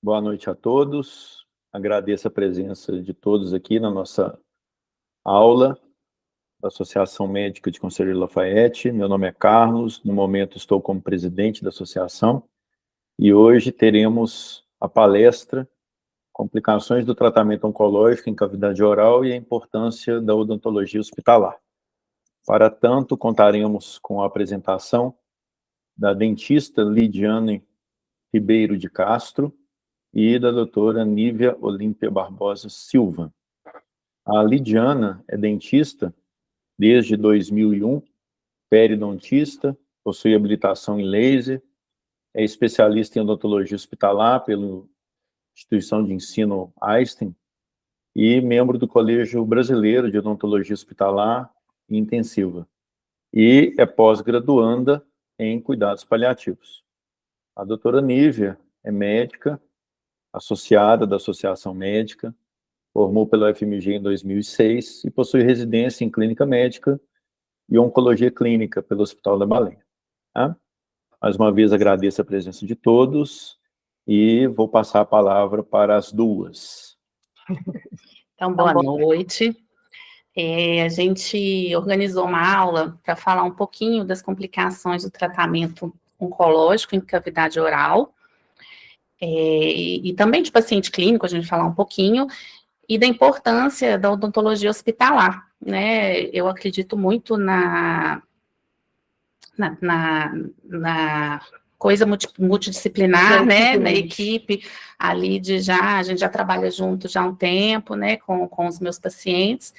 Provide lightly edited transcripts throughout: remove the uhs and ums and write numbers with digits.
Boa noite a todos. Agradeço a presença de todos aqui na nossa aula da Associação Médica de Conselheiro Lafayette. Meu nome é Carlos, no momento estou como presidente da associação e hoje teremos a palestra Complicações do tratamento oncológico em cavidade oral e a importância da odontologia hospitalar. Para tanto, contaremos com a apresentação da dentista Lidiane Ribeiro de Castro e da doutora Nívia Olímpia Barbosa Silva. A Lidiana é dentista desde 2001, periodontista, possui habilitação em laser, é especialista em odontologia hospitalar pela Instituição de Ensino Einstein e membro do Colégio Brasileiro de Odontologia Hospitalar e Intensiva. E é pós-graduanda em cuidados paliativos. A doutora Nívia é médica, associada da Associação Médica, formou pela UFMG em 2006 e possui residência em clínica médica e oncologia clínica pelo Hospital da Balenha. Tá? Mais uma vez agradeço a presença de todos e vou passar a palavra para as duas. Então, boa noite. A gente organizou uma aula para falar um pouquinho das complicações do tratamento oncológico em cavidade oral, e também de paciente clínico, a gente falar um pouquinho, e da importância da odontologia hospitalar, né? Eu acredito muito na coisa multidisciplinar, né, na equipe ali a gente já trabalha junto já há um tempo, né, com os meus pacientes,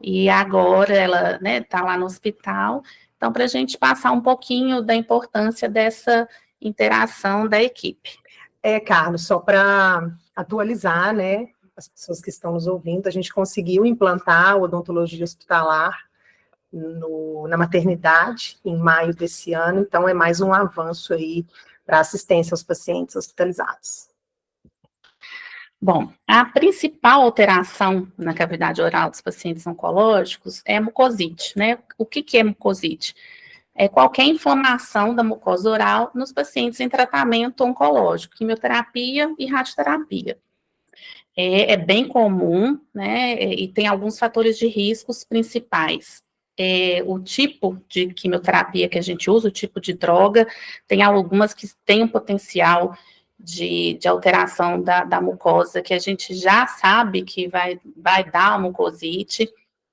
e agora ela, né, tá lá no hospital, então para a gente passar um pouquinho da importância dessa interação da equipe. Carlos, só para atualizar, né, as pessoas que estão nos ouvindo, a gente conseguiu implantar a odontologia hospitalar na maternidade, em maio desse ano, então é mais um avanço aí para assistência aos pacientes hospitalizados. Bom, a principal alteração na cavidade oral dos pacientes oncológicos é a mucosite, né? O que é mucosite? É qualquer inflamação da mucosa oral nos pacientes em tratamento oncológico, quimioterapia e radioterapia. É bem comum, né, e tem alguns fatores de riscos principais. O tipo de quimioterapia que a gente usa, o tipo de droga, tem algumas que têm um potencial de alteração da mucosa, que a gente já sabe que vai dar mucosite.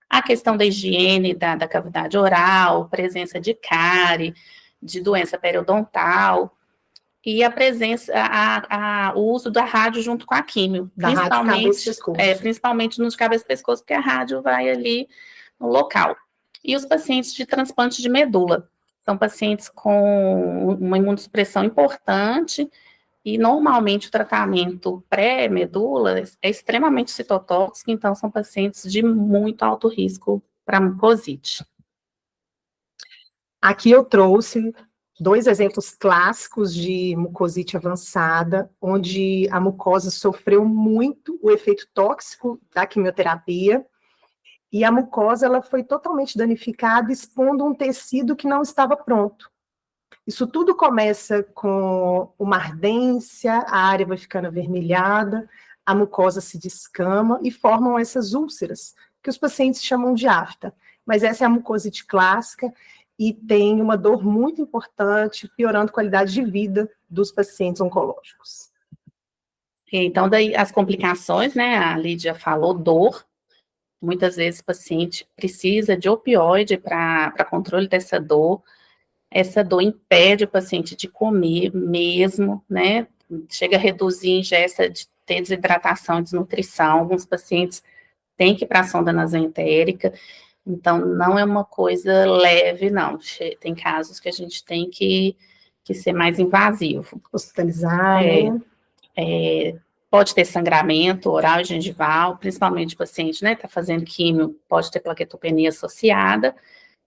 A questão da higiene da cavidade oral, presença de cárie, de doença periodontal, e a presença, o uso da rádio junto com a químio, principalmente nos cabeça e pescoço, porque a rádio vai ali no local. E os pacientes de transplante de medula, são pacientes com uma imunossupressão importante, e normalmente o tratamento pré-medula é extremamente citotóxico, então são pacientes de muito alto risco para mucosite. Aqui eu trouxe 2 exemplos clássicos de mucosite avançada, onde a mucosa sofreu muito o efeito tóxico da quimioterapia, e a mucosa ela foi totalmente danificada, expondo um tecido que não estava pronto. Isso tudo começa com uma ardência, a área vai ficando avermelhada, a mucosa se descama e formam essas úlceras, que os pacientes chamam de afta. Mas essa é a mucosite clássica, e tem uma dor muito importante, piorando a qualidade de vida dos pacientes oncológicos. Então, daí as complicações, né, a Lídia falou, dor, muitas vezes o paciente precisa de opioide para controle dessa dor, essa dor impede o paciente de comer mesmo, né, chega a reduzir a ingesta, de ter desidratação, desnutrição, alguns pacientes têm que ir para a sonda nasoentérica. Então, não é uma coisa leve, não. Tem casos que a gente tem que ser mais invasivo. Hospitalizar, né? Pode ter sangramento oral e gengival, principalmente o paciente, né, está fazendo químio, pode ter plaquetopenia associada.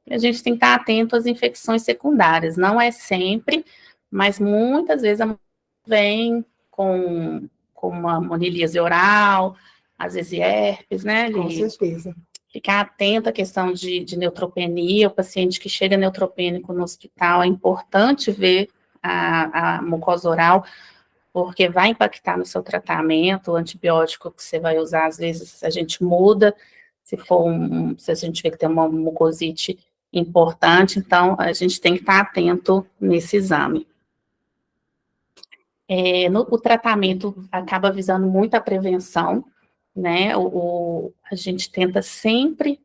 E a gente tem que estar atento às infecções secundárias. Não é sempre, mas muitas vezes a vem com uma monilíase oral, às vezes herpes, né, Com certeza. Ficar atento à questão de neutropenia, o paciente que chega neutropênico no hospital, é importante ver a mucosa oral, porque vai impactar no seu tratamento. O antibiótico que você vai usar, às vezes, a gente muda, se a gente vê que tem uma mucosite importante, então a gente tem que estar atento nesse exame. O tratamento acaba visando muito a prevenção, né? A gente tenta sempre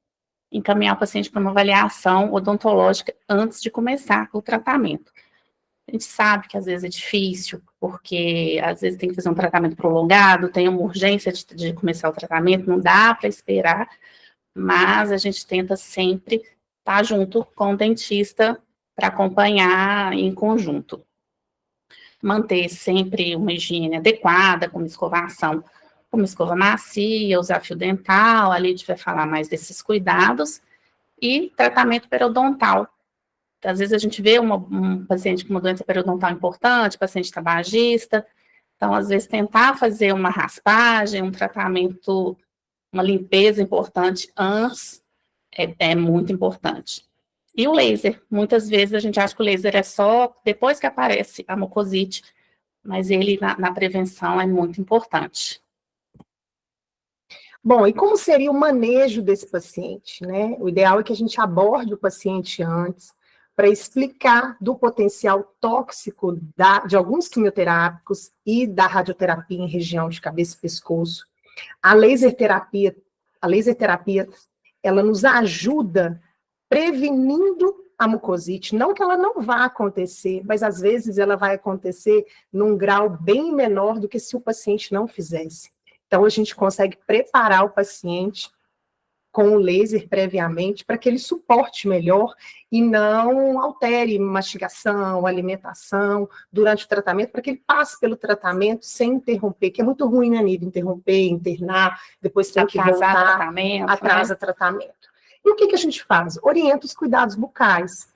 encaminhar o paciente para uma avaliação odontológica antes de começar o tratamento. A gente sabe que às vezes é difícil, porque às vezes tem que fazer um tratamento prolongado, tem uma urgência de começar o tratamento, não dá para esperar, mas a gente tenta sempre estar junto com o dentista para acompanhar em conjunto. Manter sempre uma higiene adequada, com escovação, com uma escova macia, usar fio dental, ali a gente vai falar mais desses cuidados, e tratamento periodontal. Às vezes a gente vê um paciente com uma doença periodontal importante, paciente tabagista, então às vezes tentar fazer uma raspagem, um tratamento, uma limpeza importante antes é muito importante. E o laser, muitas vezes a gente acha que o laser é só depois que aparece a mucosite, mas ele na prevenção é muito importante. Bom, e como seria o manejo desse paciente, né? O ideal é que a gente aborde o paciente antes, para explicar do potencial tóxico de alguns quimioterápicos e da radioterapia em região de cabeça e pescoço. A laser terapia, ela nos ajuda prevenindo a mucosite, não que ela não vá acontecer, mas às vezes ela vai acontecer num grau bem menor do que se o paciente não fizesse. Então, a gente consegue preparar o paciente com o laser previamente para que ele suporte melhor e não altere mastigação, alimentação durante o tratamento, para que ele passe pelo tratamento sem interromper, que é muito ruim, né, Nive? Interromper, internar, depois tem que voltar, atrasa tratamento. E o que a gente faz? Orienta os cuidados bucais.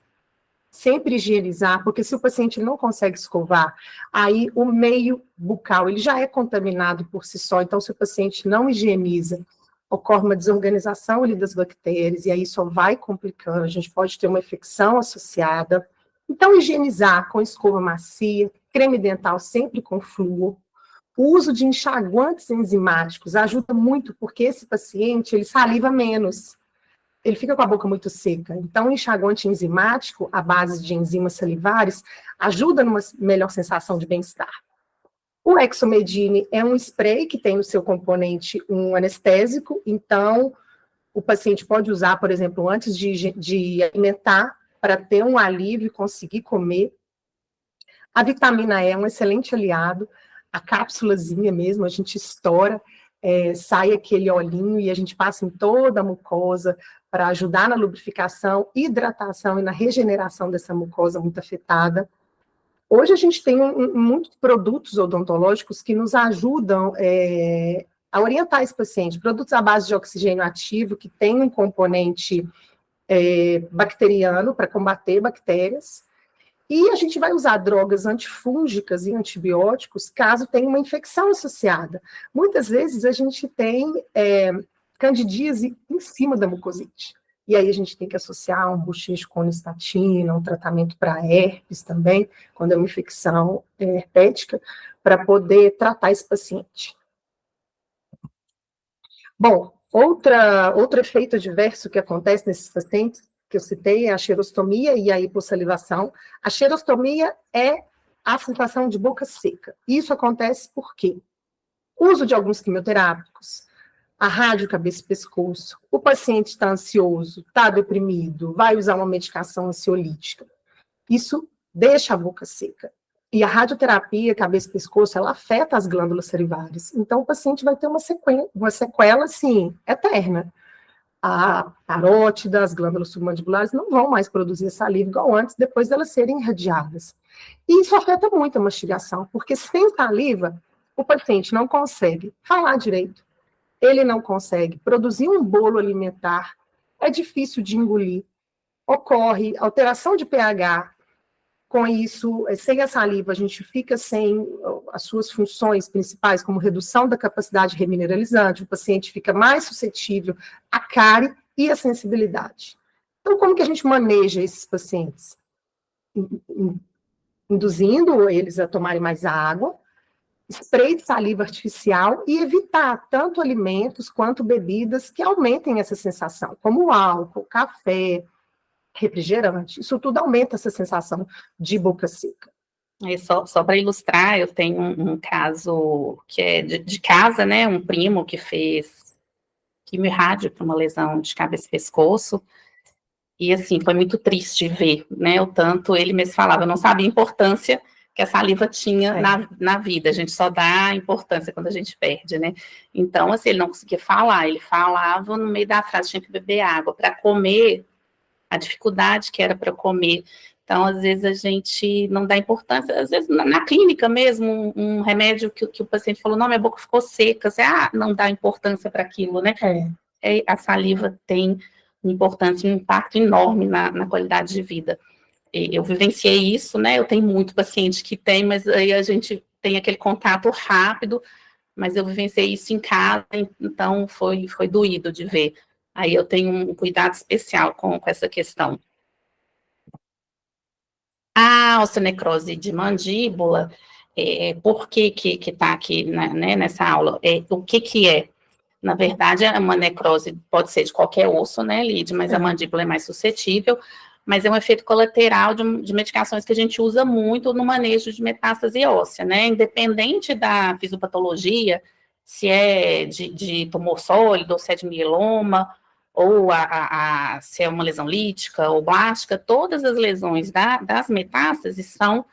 Sempre higienizar, porque se o paciente não consegue escovar, aí o meio bucal, ele já é contaminado por si só, então se o paciente não higieniza, ocorre uma desorganização ali das bactérias, e aí só vai complicando, a gente pode ter uma infecção associada. Então, higienizar com escova macia, creme dental sempre com flúor, o uso de enxaguantes enzimáticos ajuda muito, porque esse paciente, ele saliva menos, ele fica com a boca muito seca. Então, o enxaguante enzimático, à base de enzimas salivares, ajuda numa melhor sensação de bem-estar. O Exomedine é um spray que tem no seu componente um anestésico, então o paciente pode usar, por exemplo, antes de alimentar, para ter um alívio e conseguir comer. A vitamina E é um excelente aliado, a cápsulazinha mesmo, a gente estoura, sai aquele olhinho e a gente passa em toda a mucosa para ajudar na lubrificação, hidratação e na regeneração dessa mucosa muito afetada. Hoje a gente tem muitos produtos odontológicos que nos ajudam a orientar esse paciente. Produtos à base de oxigênio ativo, que tem um componente bacteriano para combater bactérias. E a gente vai usar drogas antifúngicas e antibióticos caso tenha uma infecção associada. Muitas vezes a gente tem candidíase em cima da mucosite. E aí a gente tem que associar um bochecho com estatina, um tratamento para herpes também, quando é uma infecção herpética, para poder tratar esse paciente. Bom, outro efeito adverso que acontece nesses pacientes, que eu citei, é a xerostomia e a hipossalivação. A xerostomia é a sensação de boca seca. Isso acontece por quê? Uso de alguns quimioterápicos, a rádio cabeça e pescoço, o paciente está ansioso, está deprimido, vai usar uma medicação ansiolítica. Isso deixa a boca seca. E a radioterapia cabeça e pescoço, ela afeta as glândulas salivares. Então, o paciente vai ter uma sequela, assim, eterna. A parótida, as glândulas submandibulares não vão mais produzir saliva igual antes, depois delas serem irradiadas. E isso afeta muito a mastigação, porque sem saliva, o paciente não consegue falar direito, ele não consegue produzir um bolo alimentar, é difícil de engolir, ocorre alteração de pH, com isso, sem a saliva, a gente fica sem as suas funções principais, como redução da capacidade remineralizante, o paciente fica mais suscetível à cárie e à sensibilidade. Então, como que a gente maneja esses pacientes? Induzindo eles a tomarem mais água, spray de saliva artificial e evitar tanto alimentos quanto bebidas que aumentem essa sensação, como álcool, café, refrigerante. Isso tudo aumenta essa sensação de boca seca. E só para ilustrar, eu tenho um caso que é de casa, né? Um primo que fez quimio-rádio para uma lesão de cabeça e pescoço. E, assim, foi muito triste ver, né? O tanto, ele mesmo falava, eu não sabia a importância que a saliva tinha na vida. A gente só dá importância quando a gente perde, né? Então, assim, ele não conseguia falar. Ele falava no meio da frase, tinha que beber água. Para comer, a dificuldade que era para comer. Então, às vezes, a gente não dá importância, às vezes, na clínica mesmo, um remédio que o paciente falou, não, minha boca ficou seca, você, não dá importância para aquilo, né? A saliva tem importância, um impacto enorme na qualidade de vida. Eu vivenciei isso, né? Eu tenho muito paciente que tem, mas aí a gente tem aquele contato rápido, mas eu vivenciei isso em casa, então foi doído de ver. Aí eu tenho um cuidado especial com essa questão. A osteonecrose de mandíbula, por que está aqui, né, nessa aula? O que é? Na verdade, uma necrose pode ser de qualquer osso, né, Lid, mas a mandíbula é mais suscetível, mas é um efeito colateral de medicações que a gente usa muito no manejo de metástase óssea, né, independente da fisiopatologia, se é de tumor sólido, ou se é de mieloma, ou se é uma lesão lítica ou blástica, todas as lesões das metástases são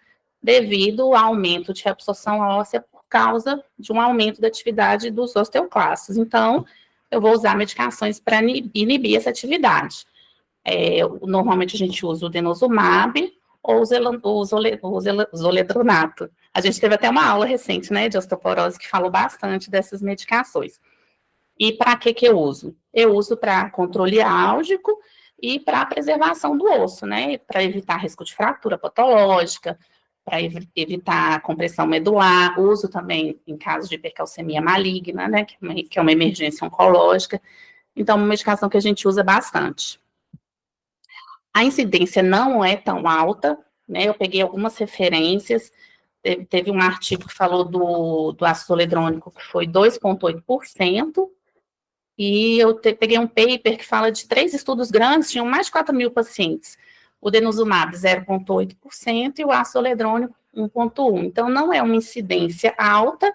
devido ao aumento de reabsorção óssea por causa de um aumento da atividade dos osteoclastos. Então, eu vou usar medicações para inibir essa atividade. Normalmente a gente usa o denosumab ou o zoledronato. A gente teve até uma aula recente, né, de osteoporose que falou bastante dessas medicações. E para que eu uso? Eu uso para controle álgico e para preservação do osso, né? Para evitar risco de fratura patológica, para evitar compressão medular, uso também em caso de hipercalcemia maligna, né? Que é uma emergência oncológica. Então, uma medicação que a gente usa bastante. A incidência não é tão alta, né? Eu peguei algumas referências. Teve um artigo que falou do ácido zoledrônico, que foi 2,8%. E eu peguei um paper que fala de 3 estudos grandes, tinham mais de 4.000 pacientes. O denosumab, 0,8%, e o ácido zoledrônico, 1,1%. Então, não é uma incidência alta,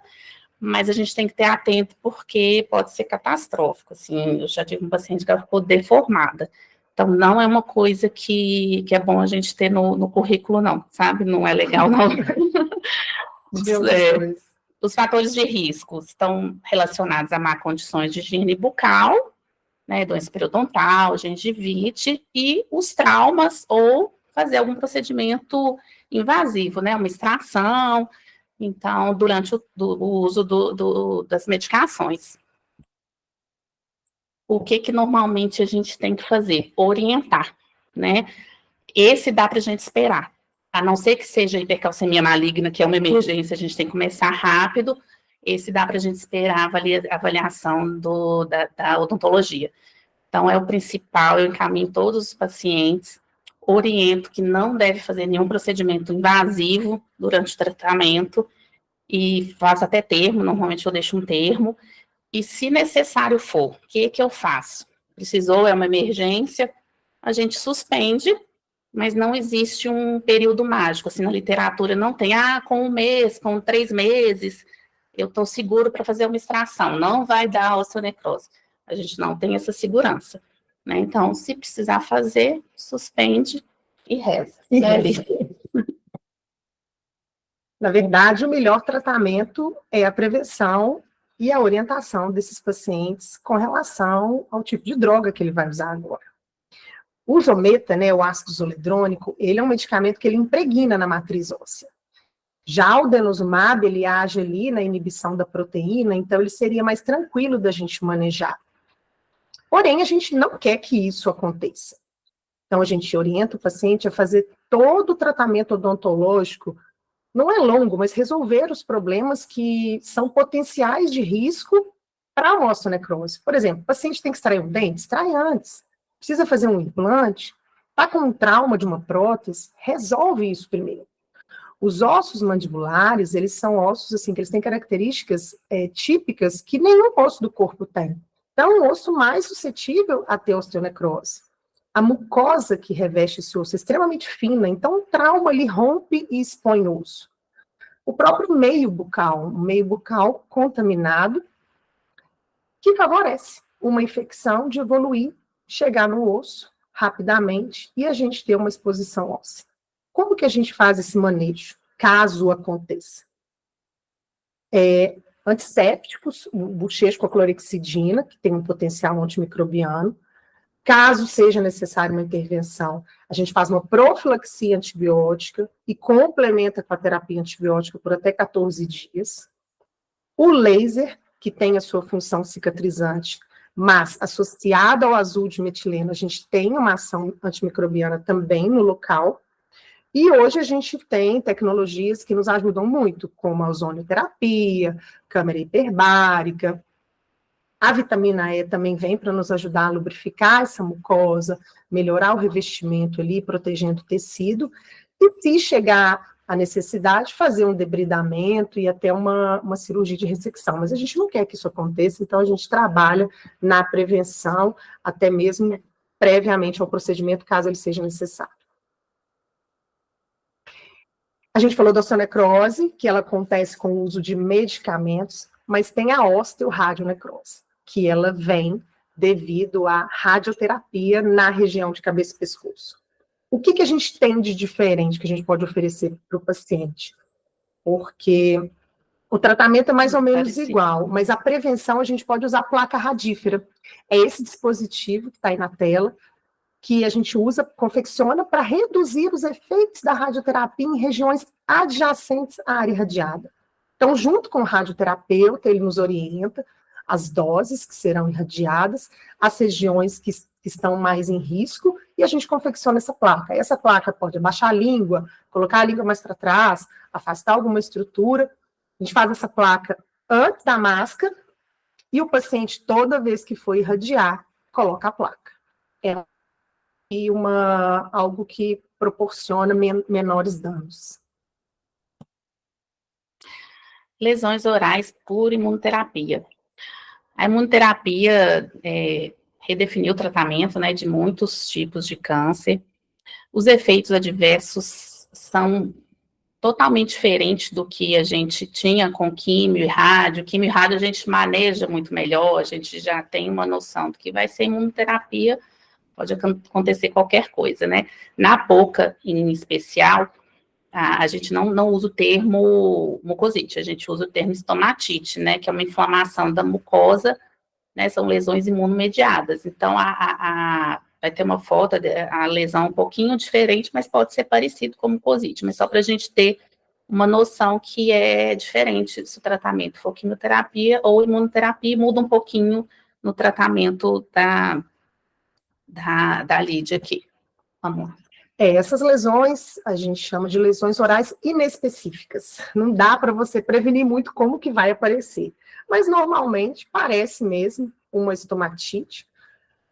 mas a gente tem que ter atento, porque pode ser catastrófico. Assim, eu já tive um paciente que ficou deformada. Então, não é uma coisa que é bom a gente ter no currículo, não, sabe? Não é legal, não. Os fatores de risco estão relacionados a má condições de higiene bucal, né, doença periodontal, gengivite, e os traumas ou fazer algum procedimento invasivo, né, uma extração, então, durante o uso das medicações. O que normalmente a gente tem que fazer? Orientar, né? Esse dá para a gente esperar. A não ser que seja hipercalcemia maligna, que é uma emergência, a gente tem que começar rápido. Esse dá para a gente esperar a avaliação da odontologia. Então, é o principal, eu encaminho todos os pacientes, oriento que não deve fazer nenhum procedimento invasivo durante o tratamento, e faço até termo, normalmente eu deixo um termo, e se necessário for, o que eu faço? Precisou, é uma emergência, a gente suspende, mas não existe um período mágico, assim, na literatura não tem, com 1 mês, com 3 meses, eu estou seguro para fazer uma extração, não vai dar osteonecrose. A gente não tem essa segurança, né? Então, se precisar fazer, suspende e reza. Na verdade, o melhor tratamento é a prevenção e a orientação desses pacientes com relação ao tipo de droga que ele vai usar agora. O zometa, né, o ácido zoledrônico, ele é um medicamento que ele impregna na matriz óssea. Já o denosumab, ele age ali na inibição da proteína, então ele seria mais tranquilo da gente manejar. Porém, a gente não quer que isso aconteça. Então, a gente orienta o paciente a fazer todo o tratamento odontológico, não é longo, mas resolver os problemas que são potenciais de risco para a osteonecrose. Por exemplo, o paciente tem que extrair um dente? Extrai antes. Precisa fazer um implante? Está com um trauma de uma prótese? Resolve isso primeiro. Os ossos mandibulares, eles são ossos, assim, que eles têm características típicas que nenhum osso do corpo tem. Então, é um osso mais suscetível a ter osteonecrose. A mucosa que reveste esse osso é extremamente fina, então o trauma ali rompe e expõe o osso. O próprio meio bucal contaminado, que favorece uma infecção de evoluir, chegar no osso rapidamente e a gente ter uma exposição óssea. Como que a gente faz esse manejo, caso aconteça? Antissépticos, o bochecho com a clorexidina, que tem um potencial antimicrobiano. Caso seja necessária uma intervenção, a gente faz uma profilaxia antibiótica e complementa com a terapia antibiótica por até 14 dias. O laser, que tem a sua função cicatrizante, mas associada ao azul de metileno, a gente tem uma ação antimicrobiana também no local. E hoje a gente tem tecnologias que nos ajudam muito, como a ozonioterapia, câmara hiperbárica. A vitamina E também vem para nos ajudar a lubrificar essa mucosa, melhorar o revestimento ali, protegendo o tecido. E se chegar a necessidade, fazer um debridamento e até uma cirurgia de ressecção. Mas a gente não quer que isso aconteça, então a gente trabalha na prevenção, até mesmo previamente ao procedimento, caso ele seja necessário. A gente falou da osteonecrose, que ela acontece com o uso de medicamentos, mas tem a osteoradionecrose, que ela vem devido à radioterapia na região de cabeça e pescoço. O que a gente tem de diferente que a gente pode oferecer para o paciente? Porque o tratamento é mais ou menos igual, mas a prevenção a gente pode usar placa radífera. É esse dispositivo que está aí na tela, que a gente usa, confecciona para reduzir os efeitos da radioterapia em regiões adjacentes à área irradiada. Então, junto com o radioterapeuta, ele nos orienta as doses que serão irradiadas, as regiões que estão mais em risco, e a gente confecciona essa placa. Essa placa pode abaixar a língua, colocar a língua mais para trás, afastar alguma estrutura. A gente faz essa placa antes da máscara, e o paciente, toda vez que for irradiar, coloca a placa. É algo que proporciona menores danos. Lesões orais por imunoterapia. A imunoterapia redefiniu o tratamento, né, de muitos tipos de câncer. Os efeitos adversos são totalmente diferentes do que a gente tinha com químio e rádio. Químio e rádio a gente maneja muito melhor, a gente já tem uma noção do que vai ser imunoterapia, pode acontecer qualquer coisa, né? Na boca, em especial, a gente não usa o termo mucosite, a gente usa o termo estomatite, né, que é uma inflamação da mucosa, né, são lesões imunomediadas. Então, vai ter uma foto, a lesão um pouquinho diferente, mas pode ser parecido com mucosite, mas só para a gente ter uma noção que é diferente se o tratamento for quimioterapia ou imunoterapia, muda um pouquinho no tratamento da Lídia aqui. Vamos lá. Essas lesões a gente chama de lesões orais inespecíficas. Não dá para você prevenir muito como que vai aparecer. Mas normalmente parece mesmo uma estomatite,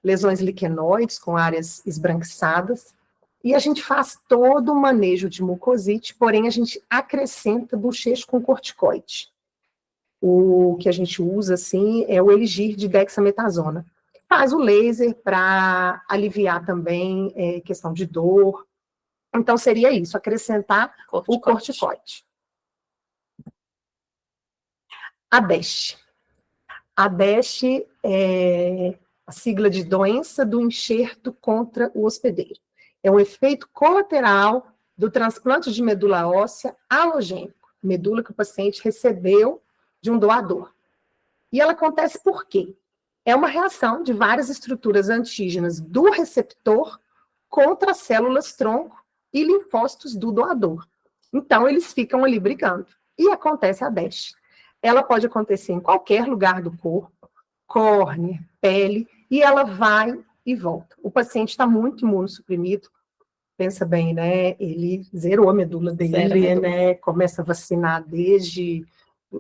lesões liquenoides com áreas esbranquiçadas. E a gente faz todo o manejo de mucosite, porém a gente acrescenta bochecho com corticoide. O que a gente usa, assim, é o Eligir de dexametasona. Faz o laser para aliviar também questão de dor. Então, seria isso, acrescentar o corticoide. A DESH. A DESH é a sigla de doença do enxerto contra o hospedeiro. É um efeito colateral do transplante de medula óssea halogênico, medula que o paciente recebeu de um doador. E ela acontece por quê? É uma reação de várias estruturas antígenas do receptor contra as células-tronco e linfócitos do doador. Então, eles ficam ali brigando. E acontece a DESH. Ela pode acontecer em qualquer lugar do corpo, córnea, pele, e ela vai e volta. O paciente está muito imunossuprimido, pensa bem, né? Ele zerou a medula dele, né? Começa a vacinar desde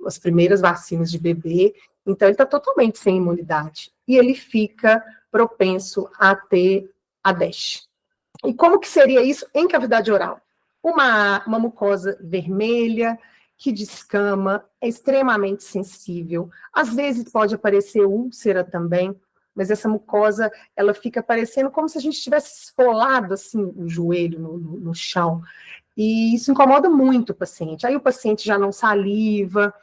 as primeiras vacinas de bebê, então ele está totalmente sem imunidade. E ele fica propenso a ter a DESH. E como que seria isso em cavidade oral? Uma mucosa vermelha, que descama, é extremamente sensível. Às vezes pode aparecer úlcera também, mas essa mucosa, ela fica parecendo como se a gente tivesse esfolado, assim, o joelho no chão. E isso incomoda muito o paciente. Aí o paciente já não saliva,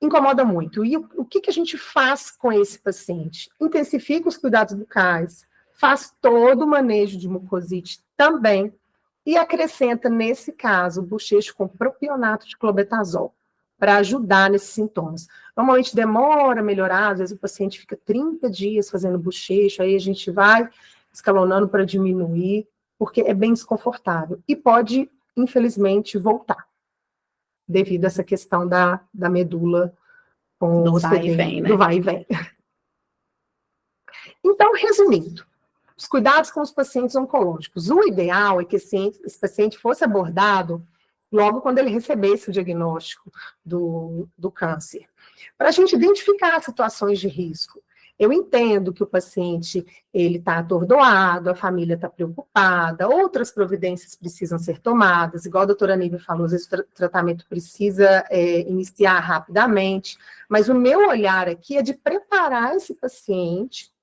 incomoda muito. E o que a gente faz com esse paciente? Intensifica os cuidados bucais, faz todo o manejo de mucosite também, e acrescenta, nesse caso, o bochecho com propionato de clobetasol, para ajudar nesses sintomas. Normalmente demora a melhorar, às vezes o paciente fica 30 dias fazendo bochecho, aí a gente vai escalonando para diminuir, porque é bem desconfortável. E pode, infelizmente, voltar, devido a essa questão da medula com Do o vai e vem, né? do vai e vem. Então, resumindo, os cuidados com os pacientes oncológicos. O ideal é que esse paciente fosse abordado logo quando ele recebesse o diagnóstico do câncer, para a gente identificar situações de risco. Eu entendo que o paciente ele está atordoado, a família está preocupada, outras providências precisam ser tomadas, igual a doutora Nívia falou, às vezes o tratamento precisa iniciar rapidamente, mas o meu olhar aqui é de preparar esse paciente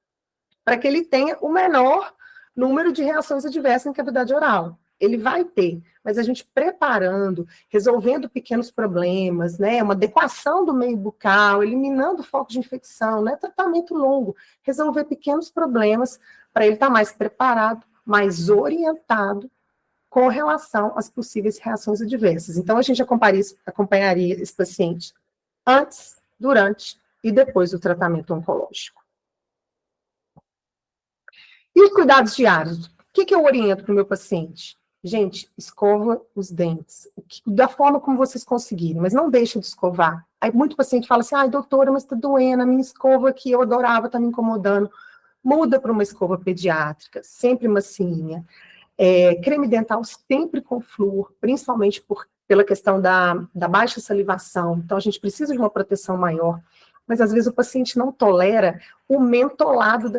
para que ele tenha o menor número de reações adversas em cavidade oral. Ele vai ter, mas a gente preparando, resolvendo pequenos problemas, né, uma adequação do meio bucal, eliminando o foco de infecção, não é tratamento longo, resolver pequenos problemas para ele estar mais preparado, mais orientado com relação às possíveis reações adversas. Então, a gente acompanharia esse paciente antes, durante e depois do tratamento oncológico. E os cuidados diários? O que eu oriento para o meu paciente? Gente, escova os dentes, da forma como vocês conseguirem, mas não deixa de escovar. Aí muito paciente fala assim, ai, doutora, mas está doendo, a minha escova que eu adorava está me incomodando. Muda para uma escova pediátrica, sempre macinha. Creme dental sempre com flúor, principalmente pela questão da baixa salivação. Então, a gente precisa de uma proteção maior. Mas, às vezes, o paciente não tolera o mentolado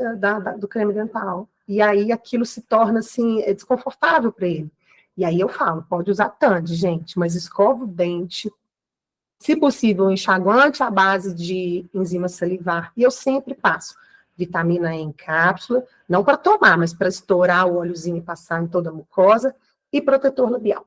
do creme dental. E aí, aquilo se torna, assim, desconfortável para ele. E aí, eu falo, pode usar Tandy, gente, mas escova o dente, se possível, enxaguante à base de enzima salivar. E eu sempre passo vitamina E em cápsula, não para tomar, mas para estourar o óleozinho e passar em toda a mucosa, e protetor labial.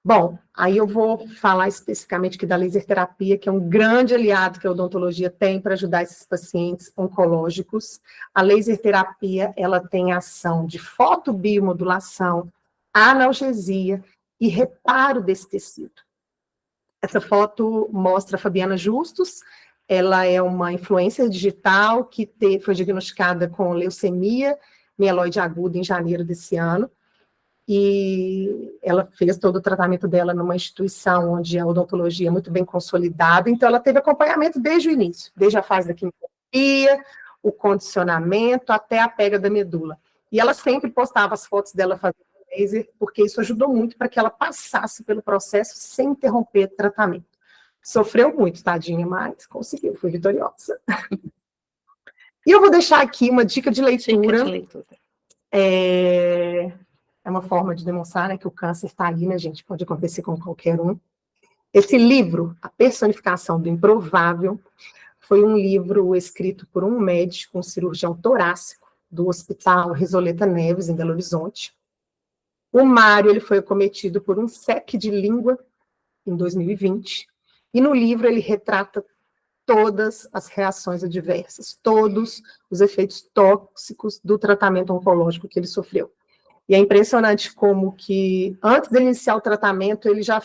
Bom, aí eu vou falar especificamente aqui da laser terapia, que é um grande aliado que a odontologia tem para ajudar esses pacientes oncológicos. A laser terapia, ela tem ação de fotobiomodulação, analgesia e reparo desse tecido. Essa foto mostra a Fabiana Justus, ela é uma influencer digital que foi diagnosticada com leucemia mieloide aguda em janeiro desse ano, e ela fez todo o tratamento dela numa instituição onde a odontologia é muito bem consolidada, então ela teve acompanhamento desde o início, desde a fase da quimioterapia, o condicionamento, até a pega da medula. E ela sempre postava as fotos dela fazendo laser, porque isso ajudou muito para que ela passasse pelo processo sem interromper o tratamento. Sofreu muito, tadinha, mas conseguiu, foi vitoriosa. E eu vou deixar aqui uma dica de leitura. Dica de leitura. É uma forma de demonstrar, né, que o câncer está ali, né, gente? Pode acontecer com qualquer um. Esse livro, A Personificação do Improvável, foi um livro escrito por um médico, um cirurgião torácico, do Hospital Risoleta Neves, em Belo Horizonte. O Mário, ele foi acometido por um SEC de língua em 2020, e no livro ele retrata todas as reações adversas, todos os efeitos tóxicos do tratamento oncológico que ele sofreu. E é impressionante como que, antes de iniciar o tratamento, ele já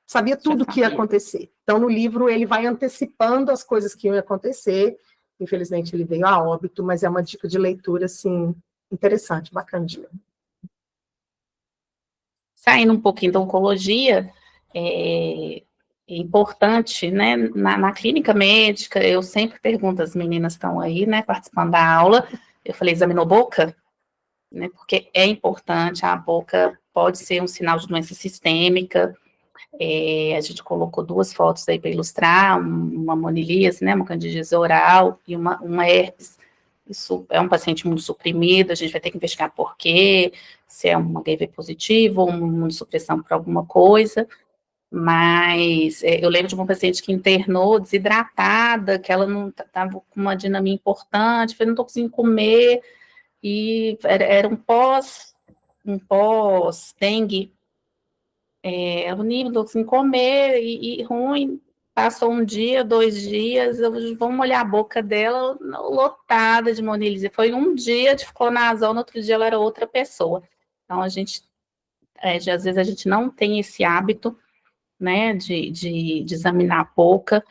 sabia tudo o que ia acontecer. Então, no livro, ele vai antecipando as coisas que iam acontecer. Infelizmente, ele veio a óbito, mas é uma dica de leitura, assim, interessante, bacana de ler. Saindo um pouquinho da oncologia, é importante, né, na clínica médica, eu sempre pergunto, as meninas estão aí, né, participando da aula, eu falei, examinou boca? Né, porque é importante, a boca pode ser um sinal de doença sistêmica, a gente colocou 2 fotos aí para ilustrar, uma monilias, né, uma candidíase oral e uma herpes. Isso é um paciente imunossuprimido, a gente vai ter que investigar por quê, se é um HIV positivo ou uma imunossupressão por alguma coisa, mas eu lembro de uma paciente que internou desidratada, que ela não estava com uma dinamia importante, falei, não estou conseguindo comer, e era um pós-dengue, o nível, não estou conseguindo comer, e ruim. Passou um dia, 2 dias, vamos olhar a boca dela, lotada de monilise. Foi um dia de fluconazol, no outro dia ela era outra pessoa. Então, às vezes a gente não tem esse hábito, né, de examinar a boca,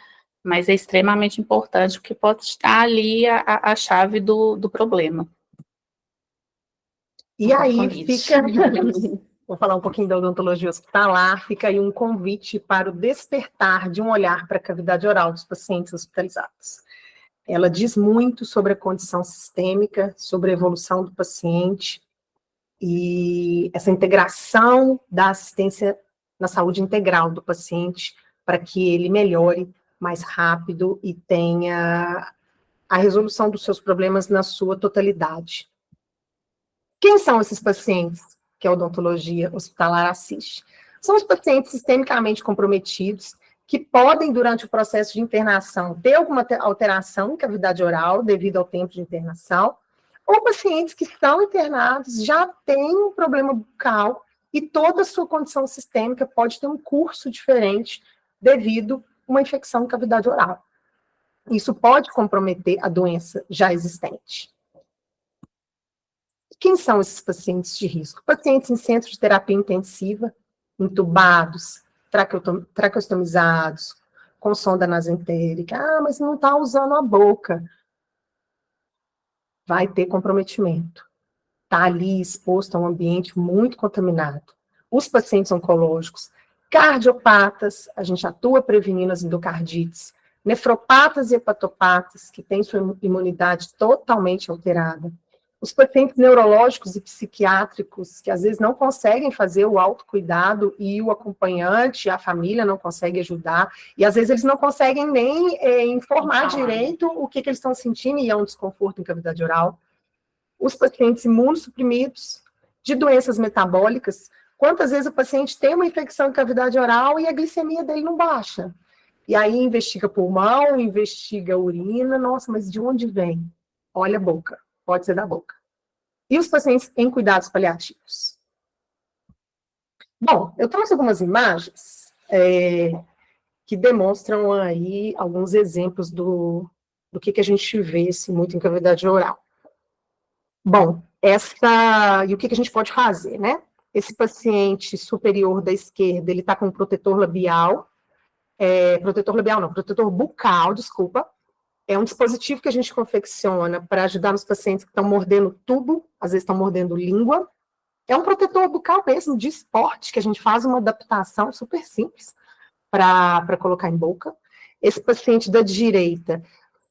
mas é extremamente importante, porque pode estar ali a chave do problema. E aí fica... Vou falar um pouquinho da odontologia hospitalar, fica aí um convite para o despertar de um olhar para a cavidade oral dos pacientes hospitalizados. Ela diz muito sobre a condição sistêmica, sobre a evolução do paciente, e essa integração da assistência na saúde integral do paciente, para que ele melhore mais rápido e tenha a resolução dos seus problemas na sua totalidade. Quem são esses pacientes que a odontologia hospitalar assiste? São os pacientes sistemicamente comprometidos, que podem, durante o processo de internação, ter alguma alteração em cavidade oral devido ao tempo de internação, ou pacientes que estão internados, já têm um problema bucal e toda a sua condição sistêmica pode ter um curso diferente devido a uma infecção em cavidade oral. Isso pode comprometer a doença já existente. Quem são esses pacientes de risco? Pacientes em centro de terapia intensiva, intubados, traqueostomizados, com sonda nasentérica. Ah, mas não está usando a boca. Vai ter comprometimento. Está ali exposto a um ambiente muito contaminado. Os pacientes oncológicos, cardiopatas, a gente atua prevenindo as endocardites, nefropatas e hepatopatas, que têm sua imunidade totalmente alterada. Os pacientes neurológicos e psiquiátricos, que às vezes não conseguem fazer o autocuidado e o acompanhante, a família não consegue ajudar, e às vezes eles não conseguem nem informar direito o que eles estão sentindo e é um desconforto em cavidade oral. Os pacientes imunossuprimidos, de doenças metabólicas, quantas vezes o paciente tem uma infecção em cavidade oral e a glicemia dele não baixa? E aí investiga pulmão, investiga urina, nossa, mas de onde vem? Olha a boca. Pode ser da boca. E os pacientes em cuidados paliativos? Bom, eu trouxe algumas imagens que demonstram aí alguns exemplos do que a gente vê assim, muito em cavidade oral. Bom, e o que a gente pode fazer, né? Esse paciente superior da esquerda, ele está com um protetor labial, protetor bucal, desculpa. É um dispositivo que a gente confecciona para ajudar nos pacientes que estão mordendo tubo, às vezes estão mordendo língua. É um protetor bucal mesmo, de esporte, que a gente faz uma adaptação super simples para colocar em boca. Esse paciente da direita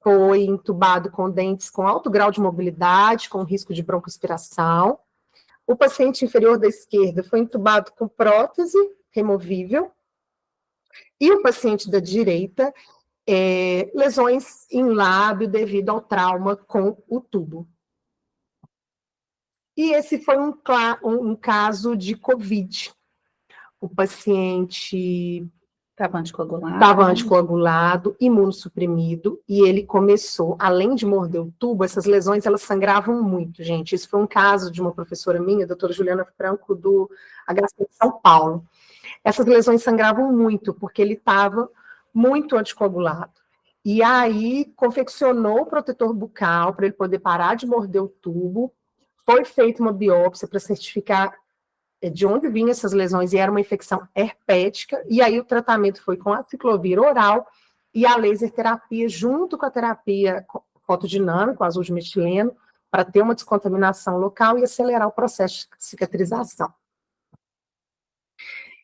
foi entubado com dentes com alto grau de mobilidade, com risco de broncoaspiração. O paciente inferior da esquerda foi entubado com prótese removível. E o paciente da direita, lesões em lábio devido ao trauma com o tubo. E esse foi um caso de COVID. O paciente estava anticoagulado, imunossuprimido, e ele começou, além de morder o tubo, essas lesões, elas sangravam muito, gente. Isso foi um caso de uma professora minha, a doutora Juliana Franco, do HC de São Paulo. Essas lesões sangravam muito, porque ele estava muito anticoagulado. E aí, confeccionou o protetor bucal para ele poder parar de morder o tubo. Foi feita uma biópsia para certificar de onde vinham essas lesões, e era uma infecção herpética. E aí, o tratamento foi com a ciclovir oral e a laser terapia, junto com a terapia fotodinâmica, o azul de metileno, para ter uma descontaminação local e acelerar o processo de cicatrização.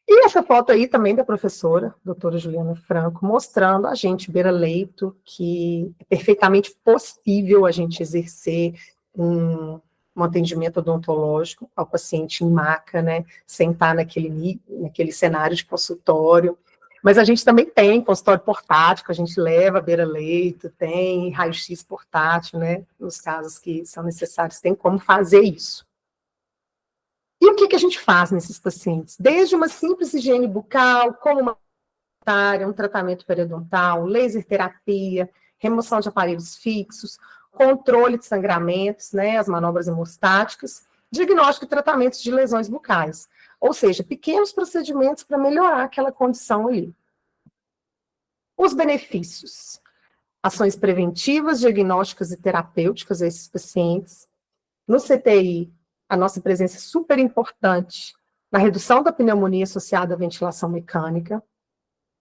E essa foto aí também da professora, doutora Juliana Franco, mostrando a gente beira-leito que é perfeitamente possível a gente exercer um atendimento odontológico ao paciente em maca, né, sentar naquele cenário de consultório. Mas a gente também tem consultório portátil, que a gente leva beira-leito, tem raio-x portátil, né, nos casos que são necessários, tem como fazer isso. E o que a gente faz nesses pacientes? Desde uma simples higiene bucal, como uma um tratamento periodontal, laser terapia, remoção de aparelhos fixos, controle de sangramentos, né, as manobras hemostáticas, diagnóstico e tratamentos de lesões bucais. Ou seja, pequenos procedimentos para melhorar aquela condição ali. Os benefícios. Ações preventivas, diagnósticas e terapêuticas a esses pacientes. No CTI, a nossa presença é super importante na redução da pneumonia associada à ventilação mecânica.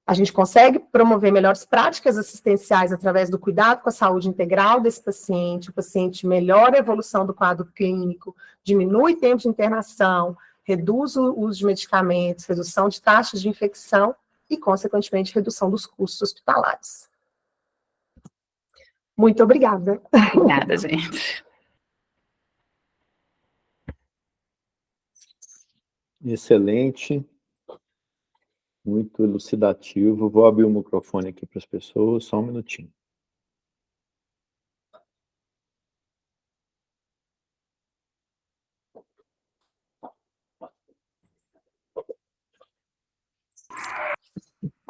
A gente consegue promover melhores práticas assistenciais através do cuidado com a saúde integral desse paciente, o paciente melhora a evolução do quadro clínico, diminui o tempo de internação, reduz o uso de medicamentos, redução de taxas de infecção e, consequentemente, redução dos custos hospitalares. Muito obrigada. Obrigada, gente. Excelente. Muito elucidativo. Vou abrir o microfone aqui para as pessoas, só um minutinho.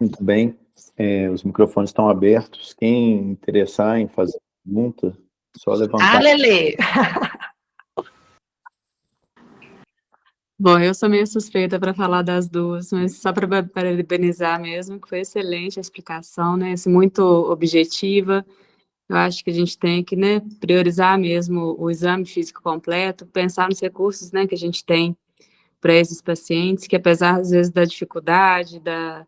Muito bem. Os microfones estão abertos. Quem interessar em fazer pergunta, só levantar. Lelê! Bom, eu sou meio suspeita para falar das duas, mas só para parabenizar mesmo, que foi excelente a explicação, né? Muito objetiva. Eu acho que a gente tem que, né, priorizar mesmo o exame físico completo, pensar nos recursos, né, que a gente tem para esses pacientes, que apesar, às vezes, da dificuldade, da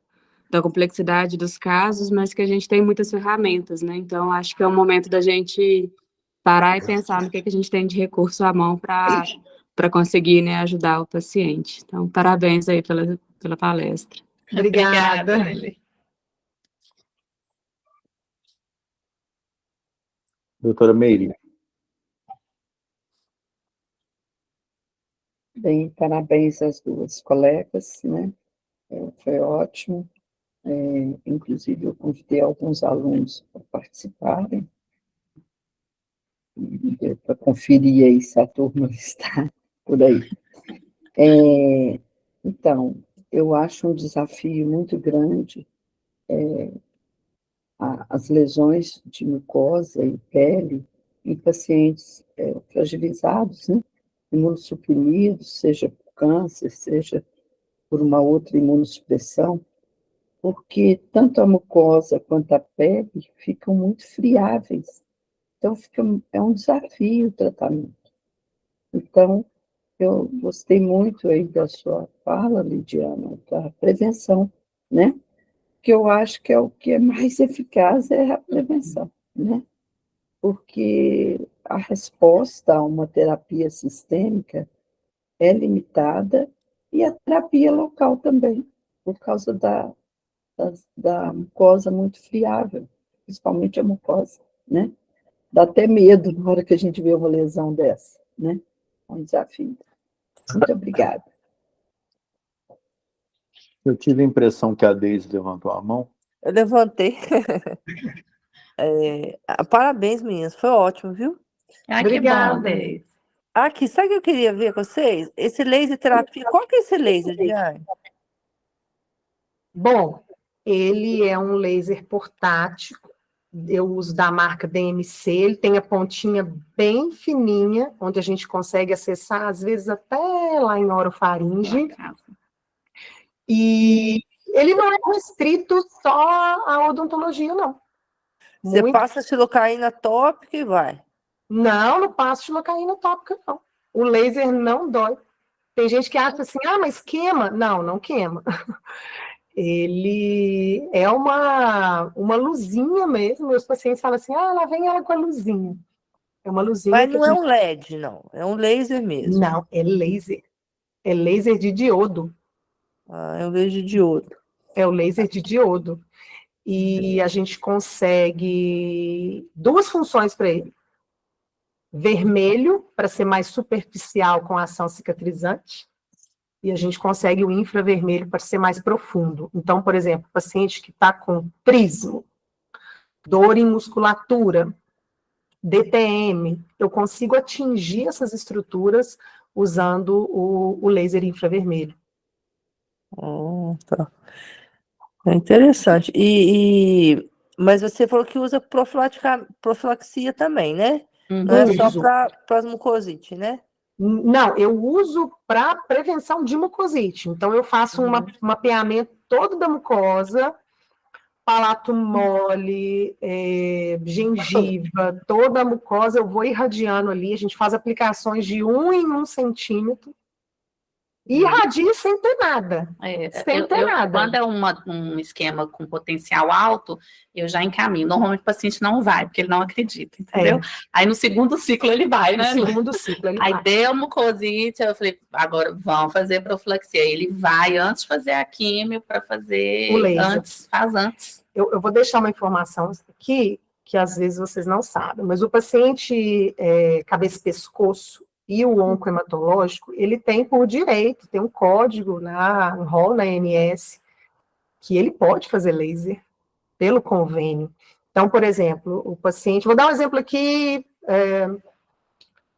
complexidade dos casos, mas que a gente tem muitas ferramentas, né? Então, acho que é o momento da gente parar e pensar no que a gente tem de recurso à mão para conseguir, né, ajudar o paciente. Então, parabéns aí pela palestra. Obrigada. Lelê. Doutora Meire. Bem, parabéns às duas colegas, né? Foi ótimo. Inclusive, eu convidei alguns alunos para participarem, para conferir aí se a turma está por aí. Então, eu acho um desafio muito grande as lesões de mucosa e pele em pacientes fragilizados, né? Imunossuprimidos, seja por câncer, seja por uma outra imunossupressão, porque tanto a mucosa quanto a pele ficam muito friáveis. Então, é um desafio o tratamento. Então, eu gostei muito aí da sua fala, Lidiana, da prevenção, né? Que eu acho que é o que é mais eficaz é a prevenção, né? Porque a resposta a uma terapia sistêmica é limitada e a terapia local também, por causa da mucosa muito friável, principalmente a mucosa, né? Dá até medo na hora que a gente vê uma lesão dessa, né? É um desafio. Muito obrigada. Eu tive a impressão que a Deise levantou a mão. Eu levantei. Parabéns, meninas, foi ótimo, viu? Obrigada. Que bom, Deise. Aqui, sabe o que eu queria ver com vocês? Esse laser terapia, qual que é esse laser, Diane? Bom, ele é um laser portátil, eu uso da marca DMC, ele tem a pontinha bem fininha, onde a gente consegue acessar, às vezes, até lá em orofaringe, e ele não é restrito só à odontologia, não. Você passa a xilocaína tópica e vai. Não passo xilocaína tópica, não. O laser não dói. Tem gente que acha assim, mas queima. Não queima. Ele é uma luzinha mesmo. Meus pacientes falam assim, lá vem ela com a luzinha. É uma luzinha. Mas não é um LED, não. É um laser mesmo. Não, é laser. É laser de diodo. É um laser de diodo. É o laser de diodo. E a gente consegue duas funções para ele. Vermelho, para ser mais superficial com a ação cicatrizante, e a gente consegue o infravermelho para ser mais profundo. Então, por exemplo, o paciente que está com prismo, dor em musculatura, DTM, eu consigo atingir essas estruturas usando o laser infravermelho. Tá. É interessante. Mas você falou que usa profilaxia também, né? Não é só Uso. para as mucosites, né? Não, eu uso para prevenção de mucosite. Então, eu faço um mapeamento todo da mucosa, palato mole, gengiva, toda a mucosa, eu vou irradiando ali, a gente faz aplicações de 1 em 1 centímetro, e irradia sem ter nada. Sem ter nada. Quando é um esquema com potencial alto, eu já encaminho. Normalmente o paciente não vai, porque ele não acredita, entendeu? Aí no segundo ciclo ele vai, né? No segundo ciclo ele vai. Aí deu mucosite, eu falei, agora vamos fazer profilaxia. Ele vai antes de fazer a químio para fazer o laser. faz antes. Eu vou deixar uma informação aqui, que às vezes vocês não sabem, mas o paciente cabeça e pescoço e o oncohematológico, ele tem por direito, tem um código um rol na ANS, que ele pode fazer laser pelo convênio. Então, por exemplo, o paciente, vou dar um exemplo aqui,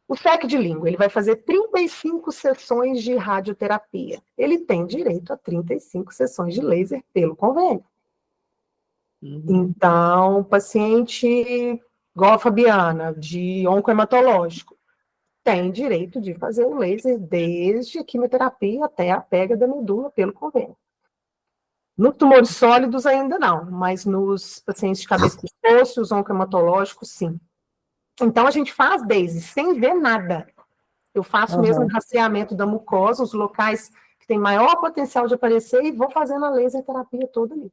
o FEC de língua, ele vai fazer 35 sessões de radioterapia. Ele tem direito a 35 sessões de laser pelo convênio. Então, paciente igual a Fabiana, de oncohematológico, tem direito de fazer o laser desde a quimioterapia até a pega da medula pelo convênio. Nos tumores sólidos ainda não, mas nos pacientes de cabeça e pescoço, os oncohematológicos, sim. Então, a gente faz desde sem ver nada. Eu faço mesmo o rastreamento da mucosa, os locais que têm maior potencial de aparecer, e vou fazendo a laser terapia toda ali.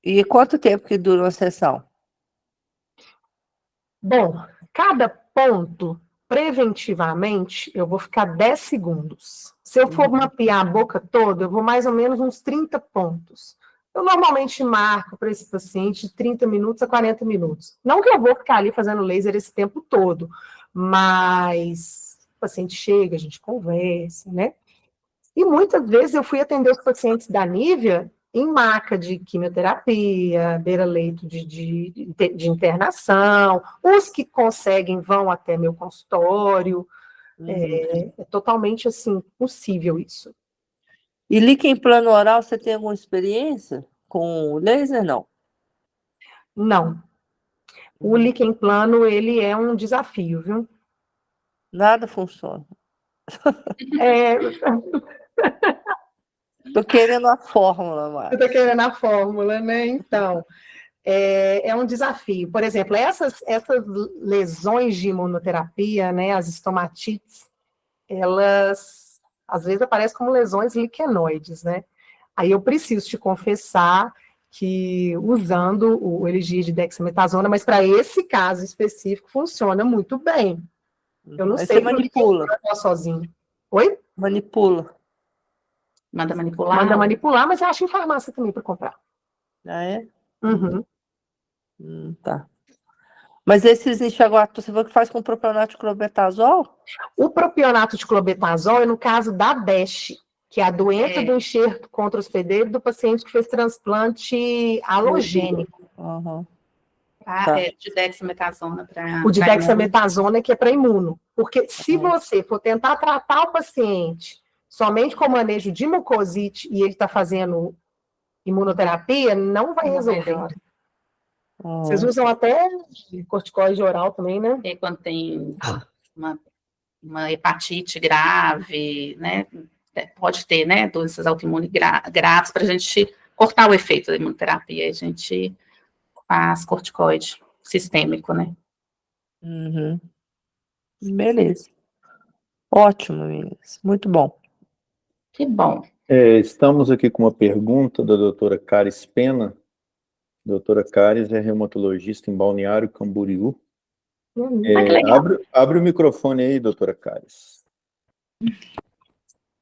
E quanto tempo que dura uma sessão? Bom, cada ponto, preventivamente, eu vou ficar 10 segundos. Se eu for mapear a boca toda, eu vou mais ou menos uns 30 pontos. Eu normalmente marco para esse paciente de 30 minutos a 40 minutos. Não que eu vou ficar ali fazendo laser esse tempo todo, mas o paciente chega, a gente conversa, né? E muitas vezes eu fui atender os pacientes da Nívea em maca de quimioterapia, beira-leito de internação, os que conseguem vão até meu consultório, é totalmente, assim, possível isso. E líquen plano oral, você tem alguma experiência com laser, não? Não. O líquen plano, ele é um desafio, viu? Nada funciona. É, Tô querendo a fórmula, Márcia. eu tô querendo a fórmula, né? Então, é um desafio. Por exemplo, essas lesões de imunoterapia, né, as estomatites, elas, às vezes, aparecem como lesões liquenoides, né? Aí eu preciso te confessar que usando o Eligia de dexametasona, mas para esse caso específico, funciona muito bem. Eu não Aí sei você manipula. sozinho. Oi? Manipula. Manda manipular. Manda manipular, mas eu acho em farmácia também para comprar. Ah, é? Uhum. Tá. Mas esses enxaguatos, você falou que faz com propionato de clobetasol? O propionato de clobetasol é no caso da DESH, que é a doença do enxerto contra hospedeiro do paciente que fez transplante halogênico. Tá. De dexametasona para O de dexametasona que é para imuno. Porque se você for tentar tratar o paciente somente com manejo de mucosite e ele está fazendo imunoterapia, não vai resolver. Vocês usam até corticoide oral também, né? E quando tem uma hepatite grave, né? Pode ter, né? Doenças autoimunes graves, para a gente cortar o efeito da imunoterapia. A gente faz corticoide sistêmico, né? Beleza. Ótimo, meninas. Muito bom. Que bom. Estamos aqui com uma pergunta da doutora Caris Pena. Doutora Caris é reumatologista em Balneário Camboriú. Abre o microfone aí, doutora Caris.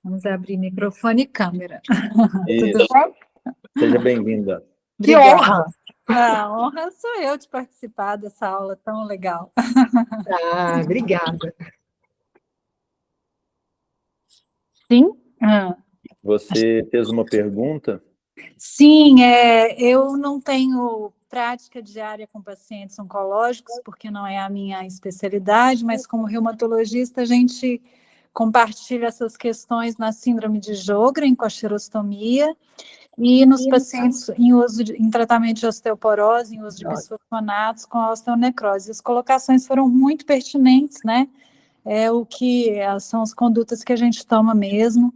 Vamos abrir microfone e câmera. Isso. Tudo bem? Seja bem-vinda. Que honra! A honra sou eu de participar dessa aula tão legal. Ah, obrigada. Sim? Você fez uma pergunta? Sim, eu não tenho prática diária com pacientes oncológicos, porque não é a minha especialidade, mas como reumatologista a gente compartilha essas questões na síndrome de Sjögren, com a xerostomia, e nos pacientes em tratamento de osteoporose, em uso de bisfosfonatos com osteonecrose. As colocações foram muito pertinentes, né? São as condutas que a gente toma mesmo.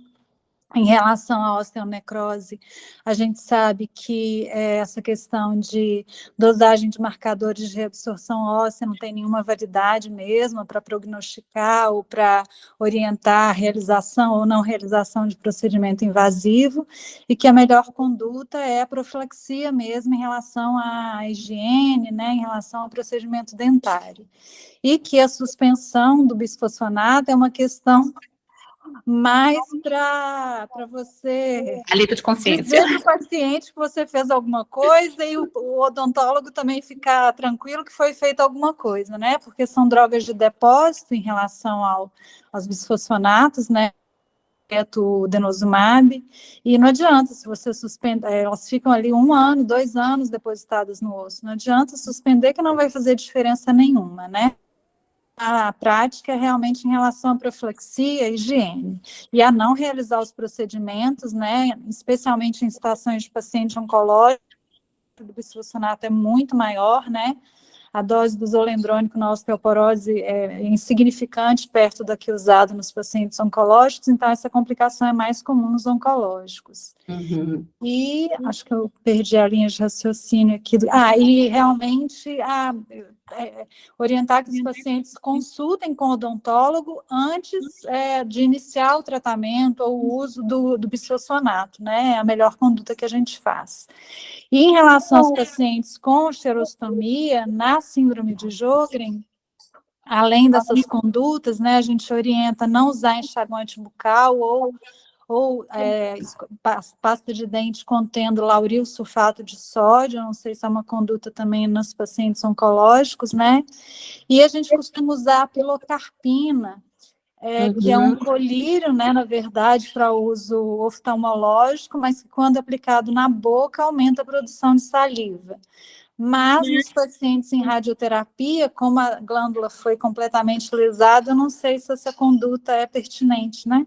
Em relação à osteonecrose, a gente sabe que essa questão de dosagem de marcadores de reabsorção óssea não tem nenhuma validade mesmo para prognosticar ou para orientar a realização ou não realização de procedimento invasivo, e que a melhor conduta é a profilaxia mesmo em relação à higiene, né, em relação ao procedimento dentário. E que a suspensão do bisfosfonato é uma questão mais para você Alívio de consciência. dizer para o paciente que você fez alguma coisa e o odontólogo também ficar tranquilo que foi feita alguma coisa, né? Porque são drogas de depósito em relação aos bisfosfonatos, né? O denosumab, e não adianta, se você suspender, elas ficam ali 1 ano, 2 anos depositadas no osso, não adianta suspender que não vai fazer diferença nenhuma, né? A prática é realmente em relação à profilaxia e higiene, e a não realizar os procedimentos, né, especialmente em situações de paciente oncológico, o bisfosfonato é muito maior, né, a dose do zolendrônico na osteoporose é insignificante perto da que é usado nos pacientes oncológicos, então essa complicação é mais comum nos oncológicos. Uhum. E acho que eu perdi a linha de raciocínio aqui. E realmente orientar que os pacientes consultem com o odontólogo antes de iniciar o tratamento ou o uso do bisfosfonato, né? É a melhor conduta que a gente faz. E em relação aos pacientes com xerostomia, na síndrome de Sjögren, além dessas condutas, né, a gente orienta não usar enxaguante bucal ou pasta de dente contendo lauril sulfato de sódio, não sei se é uma conduta também nos pacientes oncológicos, né? E a gente costuma usar a pilocarpina, que é um colírio, né, na verdade, para uso oftalmológico, mas que quando aplicado na boca aumenta a produção de saliva. Mas nos pacientes em radioterapia, como a glândula foi completamente lesada, eu não sei se essa conduta é pertinente, né?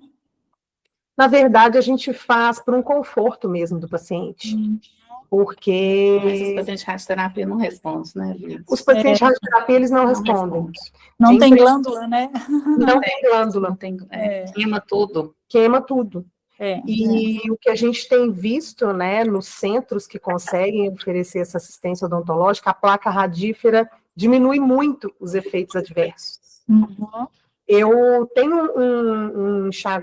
Na verdade, a gente faz por um conforto mesmo do paciente. Porque... Mas os pacientes de radioterapia não respondem, né, Vitor? Os pacientes de radioterapia, eles não respondem. Não tem glândula, né? Não tem glândula. Não tem, queima tudo. Queima tudo. E o que a gente tem visto, né, nos centros que conseguem oferecer essa assistência odontológica, a placa radífera diminui muito os efeitos adversos. Eu tenho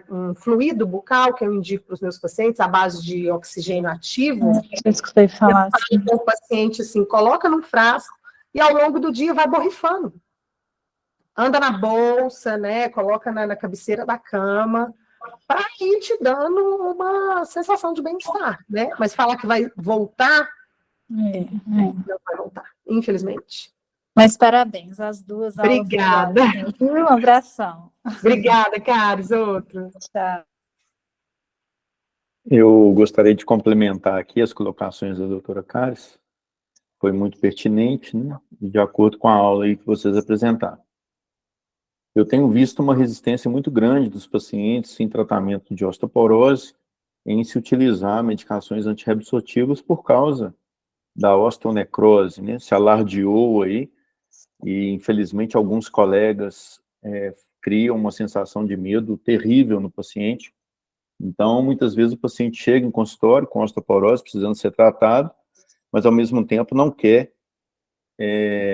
um fluido bucal que eu indico para os meus pacientes, à base de oxigênio ativo. Eu escutei falar. O paciente, assim, coloca num frasco e ao longo do dia vai borrifando. Anda na bolsa, né, coloca na cabeceira da cama, para ir te dando uma sensação de bem-estar, né? Mas falar que vai voltar, não vai voltar, infelizmente. Mas parabéns, as duas. Obrigada. Um abração. Obrigada, Caris. Outro. Tchau. Eu gostaria de complementar aqui as colocações da doutora Caris. Foi muito pertinente, né? De acordo com a aula aí que vocês apresentaram. Eu tenho visto uma resistência muito grande dos pacientes em tratamento de osteoporose em se utilizar medicações antirreabsortivas por causa da osteonecrose, né? Se alardeou aí, e infelizmente alguns colegas criam uma sensação de medo terrível no paciente. Então, muitas vezes o paciente chega em consultório com osteoporose, precisando ser tratado, mas ao mesmo tempo não quer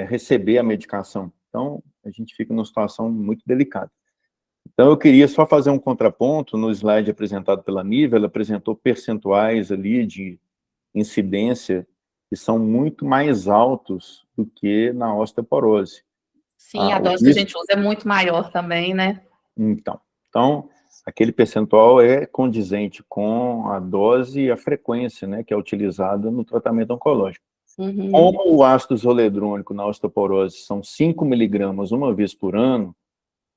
receber a medicação. Então, a gente fica numa situação muito delicada. Então, eu queria só fazer um contraponto no slide apresentado pela Nívia. Ela apresentou percentuais ali de incidência que são muito mais altos do que na osteoporose. Sim, a dose que a gente usa é muito maior também, né? Então, aquele percentual é condizente com a dose e a frequência, né, que é utilizada no tratamento oncológico. Como o ácido zoledrônico na osteoporose são 5 miligramas uma vez por ano,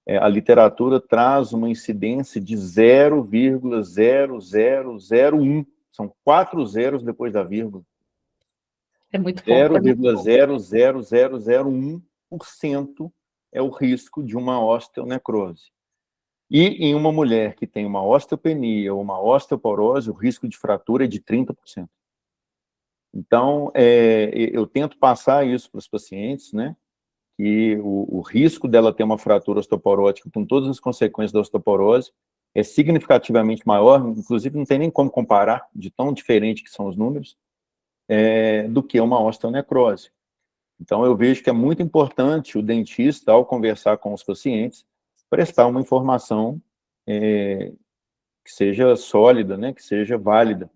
a literatura traz uma incidência de 0,0001. São 4 zeros depois da vírgula. É muito pouco. 0,00001% é o risco de uma osteonecrose. E em uma mulher que tem uma osteopenia ou uma osteoporose, o risco de fratura é de 30%. Então, eu tento passar isso para os pacientes, né? Que o risco dela ter uma fratura osteoporótica, com todas as consequências da osteoporose, é significativamente maior, inclusive não tem nem como comparar, de tão diferente que são os números, do que uma osteonecrose. Então, eu vejo que é muito importante o dentista, ao conversar com os pacientes, prestar uma informação que seja sólida, né, que seja válida,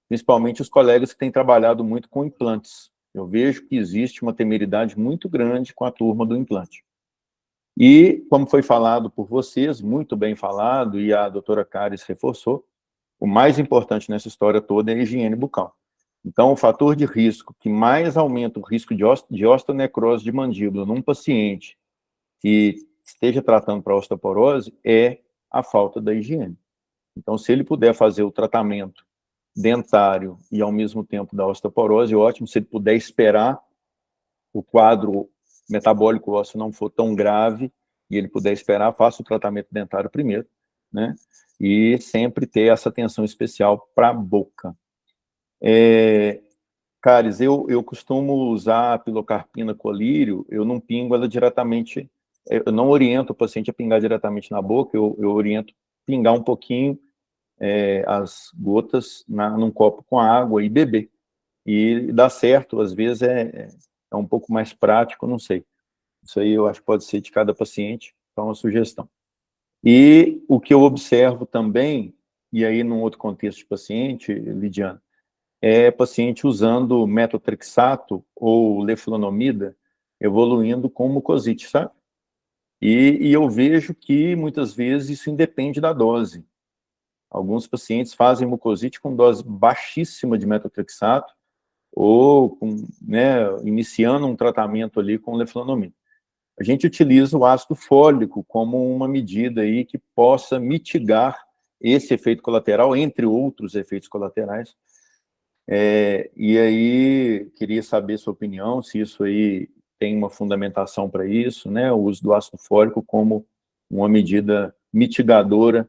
principalmente os colegas que têm trabalhado muito com implantes. Eu vejo que existe uma temeridade muito grande com a turma do implante. E, como foi falado por vocês, muito bem falado, e a doutora Caris reforçou, o mais importante nessa história toda é a higiene bucal. Então, o fator de risco que mais aumenta o risco de osteonecrose de mandíbula num paciente que esteja tratando para osteoporose é a falta da higiene. Então, se ele puder fazer o tratamento dentário e, ao mesmo tempo, da osteoporose, ótimo. Se ele puder esperar o quadro metabólico ósseo não for tão grave e ele puder esperar, faça o tratamento dentário primeiro, né? E sempre ter essa atenção especial para a boca. Caris, eu costumo usar a pilocarpina colírio, eu não pingo ela diretamente, eu não oriento o paciente a pingar diretamente na boca, eu oriento pingar um pouquinho as gotas num copo com água e beber. E dá certo, às vezes é um pouco mais prático, não sei. Isso aí eu acho que pode ser de cada paciente, então é uma sugestão. E o que eu observo também, e aí num outro contexto de paciente, Lidiana, é paciente usando metotrexato ou leflunomida, evoluindo com mucosite, sabe? E eu vejo que muitas vezes isso independe da dose. Alguns pacientes fazem mucosite com dose baixíssima de metotrexato ou iniciando um tratamento ali com leflunomida. A gente utiliza o ácido fólico como uma medida aí que possa mitigar esse efeito colateral, entre outros efeitos colaterais. E aí, queria saber sua opinião, se isso aí tem uma fundamentação para isso, né? O uso do ácido fólico como uma medida mitigadora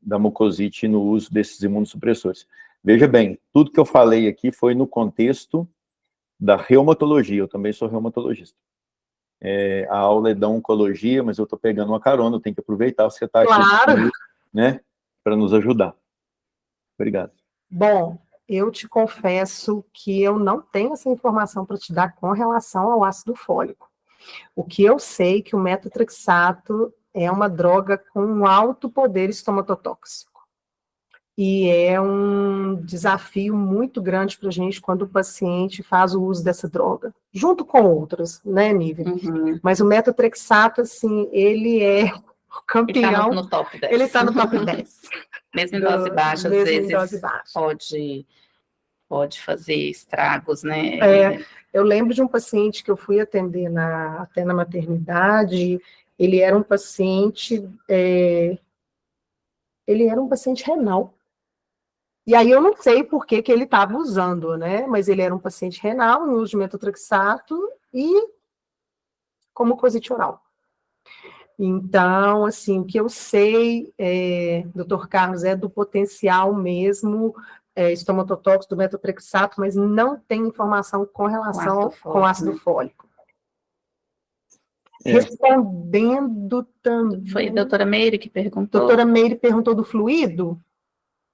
da mucosite no uso desses imunossupressores. Veja bem, tudo que eu falei aqui foi no contexto da reumatologia, eu também sou reumatologista. A aula é da oncologia, mas eu estou pegando uma carona, eu tenho que aproveitar, você está aqui, Claro. né, para nos ajudar. Obrigado. Bom, eu te confesso que eu não tenho essa informação para te dar com relação ao ácido fólico. O que eu sei é que o metotrexato é uma droga com um alto poder estomatotóxico. E é um desafio muito grande para a gente quando o paciente faz o uso dessa droga, junto com outras, né, Nívia? Uhum. Mas o metotrexato, assim, ele é o campeão. Ele está no top 10. Ele está no top 10. Mesmo em dose baixa, às mesmo em vezes dose baixa. pode fazer estragos, né? Eu lembro de um paciente que eu fui atender até na maternidade, ele era um paciente renal. E aí eu não sei por que ele estava usando, né? Mas ele era um paciente renal, em uso de metotrexato e como mucosite oral. Então, assim, o que eu sei, doutor Carlos, é do potencial mesmo estomatotóxico do metotrexato, mas não tem informação com relação com ácido fólico. Respondendo também... Foi a doutora Meire que perguntou? Doutora Meire perguntou do fluido.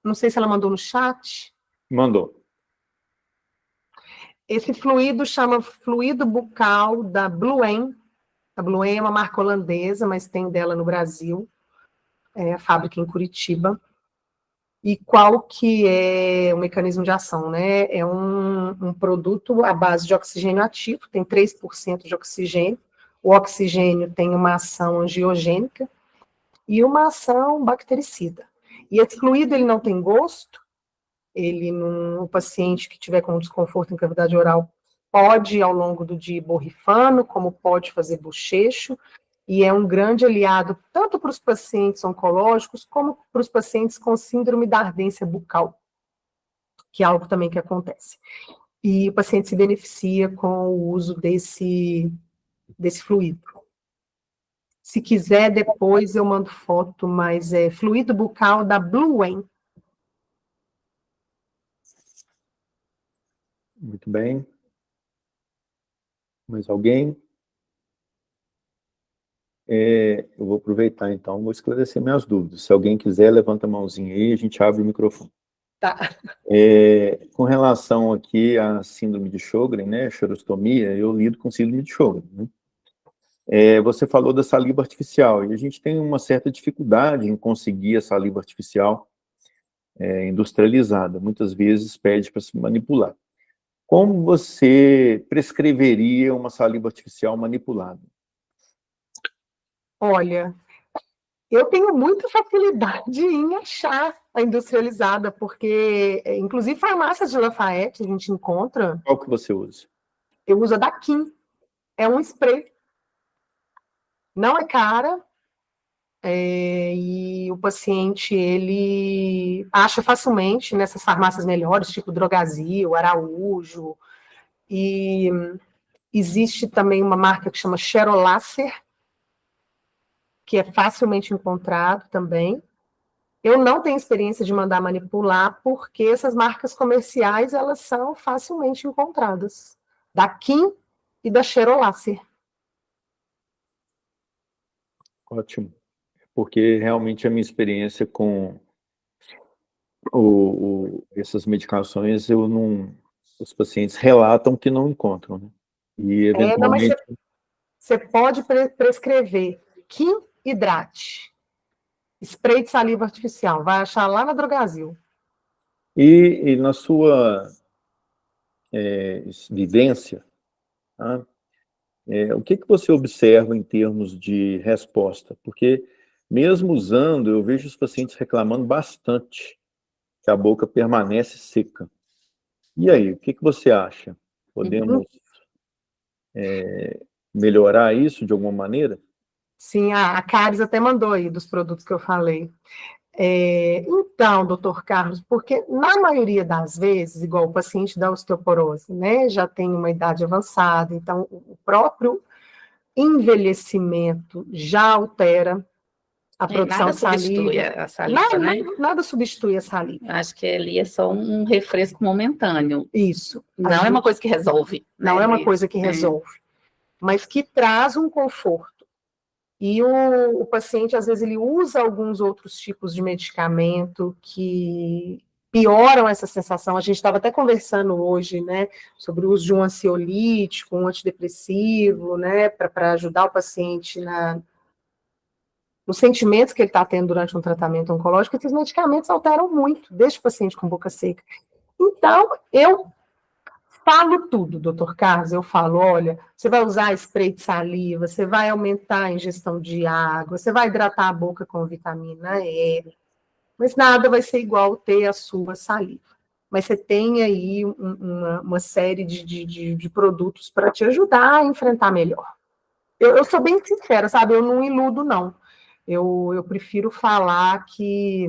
Não sei se ela mandou no chat. Mandou. Esse fluido chama fluido bucal da Bluem. A Bluem é uma marca holandesa, mas tem dela no Brasil. É a fábrica em Curitiba. E qual que é o mecanismo de ação, né? É um produto à base de oxigênio ativo, tem 3% de oxigênio. O oxigênio tem uma ação angiogênica e uma ação bactericida. E esse fluido, ele não tem gosto, o paciente que tiver com desconforto em cavidade oral pode, ao longo do dia, ir borrifando, como pode fazer bochecho, e é um grande aliado tanto para os pacientes oncológicos, como para os pacientes com síndrome da ardência bucal, que é algo também que acontece. E o paciente se beneficia com o uso desse fluido. Se quiser, depois eu mando foto, mas é fluido bucal da Blue Whale. Muito bem. Mais alguém? Eu vou aproveitar, então, vou esclarecer minhas dúvidas. Se alguém quiser, levanta a mãozinha aí, a gente abre o microfone. Tá. Com relação aqui à síndrome de Sjögren, né, xerostomia, eu lido com síndrome de Sjögren, né? Você falou da saliva artificial, e a gente tem uma certa dificuldade em conseguir a saliva artificial industrializada. Muitas vezes pede para se manipular. Como você prescreveria uma saliva artificial manipulada? Olha, eu tenho muita facilidade em achar a industrializada, porque, inclusive, farmácias de Lafayette a gente encontra. Qual que você usa? Eu uso a da Kim, é um spray. Não é cara, e o paciente, ele acha facilmente nessas farmácias melhores, tipo Drogazil, Araújo, e existe também uma marca que chama Xerolacer, que é facilmente encontrado também. Eu não tenho experiência de mandar manipular, porque essas marcas comerciais, elas são facilmente encontradas. Da Kim e da Xerolacer. Ótimo. Porque realmente a minha experiência com essas medicações, os pacientes relatam que não encontram, né? E, Não, mas eventualmente... você pode prescrever Kim Hidrate, spray de saliva artificial, vai achar lá na Drogazil. E na sua vivência, tá? O que você observa em termos de resposta? Porque, mesmo usando, eu vejo os pacientes reclamando bastante que a boca permanece seca. E aí, o que você acha? Podemos melhorar isso de alguma maneira? Sim, a Caris até mandou aí dos produtos que eu falei. Então, doutor Carlos, porque na maioria das vezes, igual o paciente da osteoporose, né, já tem uma idade avançada, então o próprio envelhecimento já altera a produção de saliva. Substitui a saliva, né? Nada substitui a saliva. Acho que ali é só um refresco momentâneo. Isso. Não é uma coisa que resolve. Não é uma coisa que resolve, mas que traz um conforto. E o paciente, às vezes, ele usa alguns outros tipos de medicamento que pioram essa sensação. A gente estava até conversando hoje, né, sobre o uso de um ansiolítico, um antidepressivo, né, para ajudar o paciente nos sentimentos que ele está tendo durante um tratamento oncológico. Esses medicamentos alteram muito, deixa o paciente com boca seca. Então, eu falo tudo, doutor Carlos, eu falo, olha, você vai usar spray de saliva, você vai aumentar a ingestão de água, você vai hidratar a boca com vitamina E, mas nada vai ser igual ter a sua saliva. Mas você tem aí uma série de produtos para te ajudar a enfrentar melhor. Eu sou bem sincera, sabe? Eu não iludo, não. Eu prefiro falar que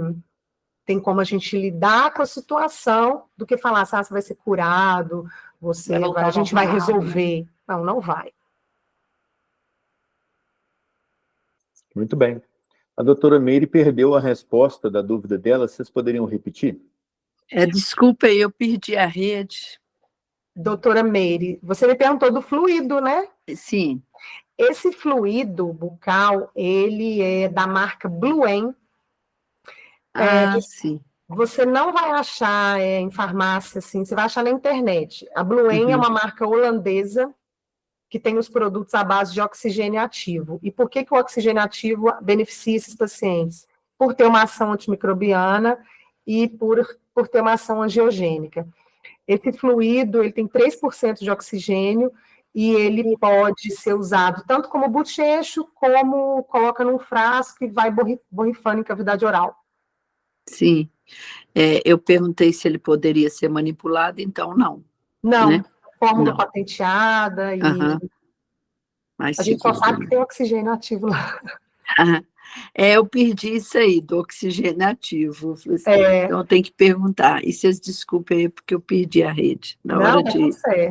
tem como a gente lidar com a situação do que falar, você vai ser curado, a gente vai resolver. Não, não vai. Muito bem. A doutora Meire perdeu a resposta da dúvida dela, vocês poderiam repetir? Desculpa aí, eu perdi a rede. Doutora Meire, você me perguntou do fluido, né? Sim. Esse fluido bucal, ele é da marca Blue Whale. Sim. Você não vai achar em farmácia, assim, você vai achar na internet. A Blue Whale é uma marca holandesa que tem os produtos à base de oxigênio ativo. E por que o oxigênio ativo beneficia esses pacientes? Por ter uma ação antimicrobiana e por ter uma ação angiogênica. Esse fluido, ele tem 3% de oxigênio e ele pode ser usado tanto como bochecho, como coloca num frasco e vai borrifando em cavidade oral. Sim. Eu perguntei se ele poderia ser manipulado, então não. Não, né? Fórmula Não. patenteada e Mais a gente só seguro, sabe que tem oxigênio ativo lá. Eu perdi isso aí, do oxigênio ativo. Então, eu tenho que perguntar. E vocês desculpem aí, porque eu perdi a rede na hora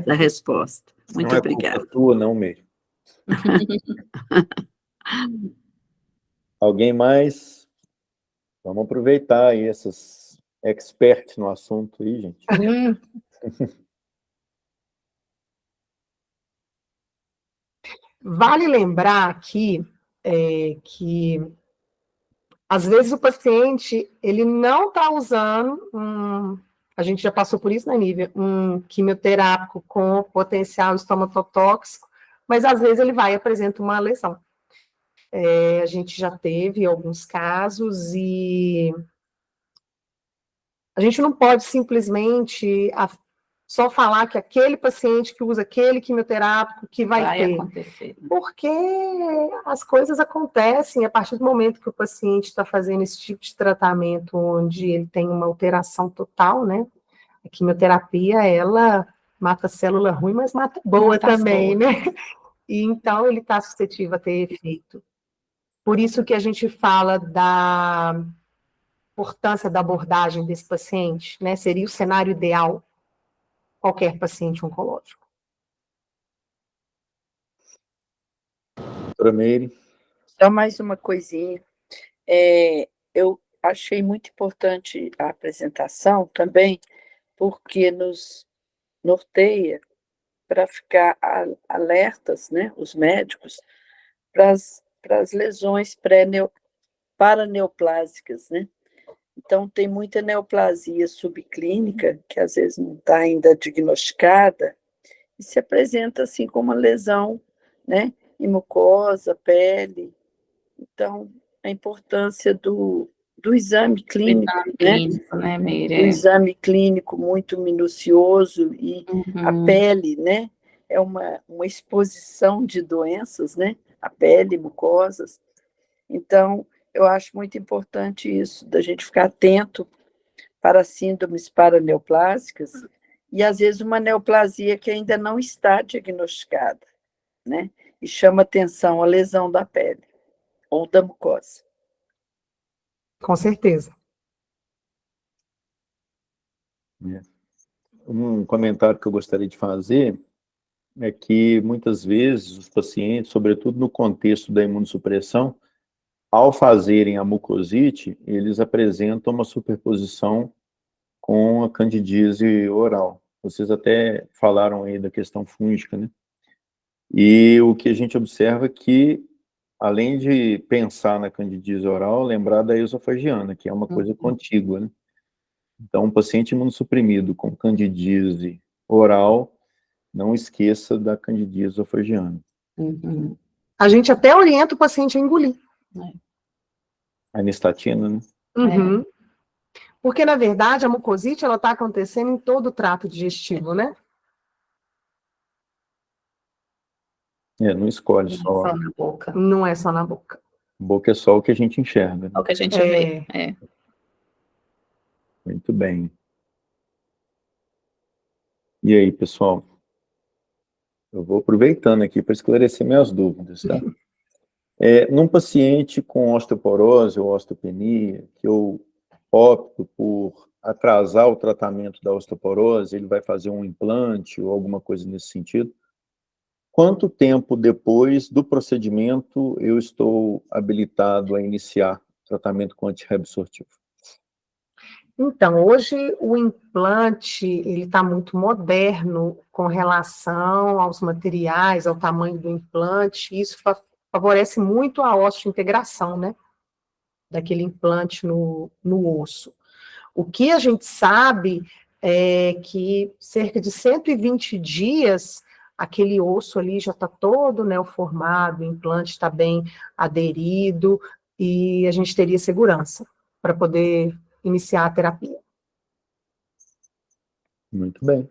da resposta. Muito obrigada. Não é culpa tua, não, Meire. Alguém mais? Vamos aproveitar aí essas experts no assunto aí, gente. Vale lembrar aqui que, às vezes, o paciente ele não está usando, a gente já passou por isso, né, Nívia, um quimioterápico com potencial estomatóxico, mas, às vezes, ele vai e apresenta uma lesão. A gente já teve alguns casos e a gente não pode simplesmente só falar que aquele paciente que usa aquele quimioterápico que vai ter. Acontecer. Porque as coisas acontecem a partir do momento que o paciente está fazendo esse tipo de tratamento, onde ele tem uma alteração total, né? A quimioterapia, ela mata célula ruim, mas mata boa também, né? E então ele está suscetível a ter efeito. Por isso que a gente fala da importância da abordagem desse paciente, né? Seria o cenário ideal, qualquer paciente oncológico. Doutora Meire. Só mais uma coisinha. Eu achei muito importante a apresentação também, porque nos norteia para ficar alertas, né, os médicos, para as lesões paraneoplásicas, né? Então, tem muita neoplasia subclínica, que às vezes não está ainda diagnosticada, e se apresenta assim como uma lesão, né, em mucosa, pele. Então, a importância do exame clínico, né, Meire? O exame clínico muito minucioso, e a pele, né, é uma exposição de doenças, né, a pele, mucosas. Então, eu acho muito importante isso, da gente ficar atento para síndromes paraneoplásicas, e às vezes uma neoplasia que ainda não está diagnosticada, né, e chama atenção a lesão da pele ou da mucosa. Com certeza. Um comentário que eu gostaria de fazer é que, muitas vezes, os pacientes, sobretudo no contexto da imunossupressão, ao fazerem a mucosite, eles apresentam uma superposição com a candidíase oral. Vocês até falaram aí da questão fúngica, né? E o que a gente observa é que, além de pensar na candidíase oral, lembrar da esofagiana, que é uma coisa contígua, né? Então, um paciente imunossuprimido com candidíase oral, não esqueça da candidíase esofagiana. A gente até orienta o paciente a engolir. A anistatina, né? Porque, na verdade, a mucosite ela está acontecendo em todo o trato digestivo, né? Não escolhe só. Só na boca. Não é só na boca. Boca é só o que a gente enxerga. É o que a gente vê. Muito bem. E aí, pessoal? Eu vou aproveitando aqui para esclarecer minhas dúvidas, tá? Num paciente com osteoporose ou osteopenia, que eu opto por atrasar o tratamento da osteoporose, ele vai fazer um implante ou alguma coisa nesse sentido, quanto tempo depois do procedimento eu estou habilitado a iniciar tratamento com antirreabsortivo? Então, hoje o implante ele está muito moderno com relação aos materiais, ao tamanho do implante, isso favorece muito a osteointegração, né? Daquele implante no osso. O que a gente sabe é que cerca de 120 dias, aquele osso ali já está todo neoformado, o implante está bem aderido, e a gente teria segurança para poder iniciar a terapia. Muito bem.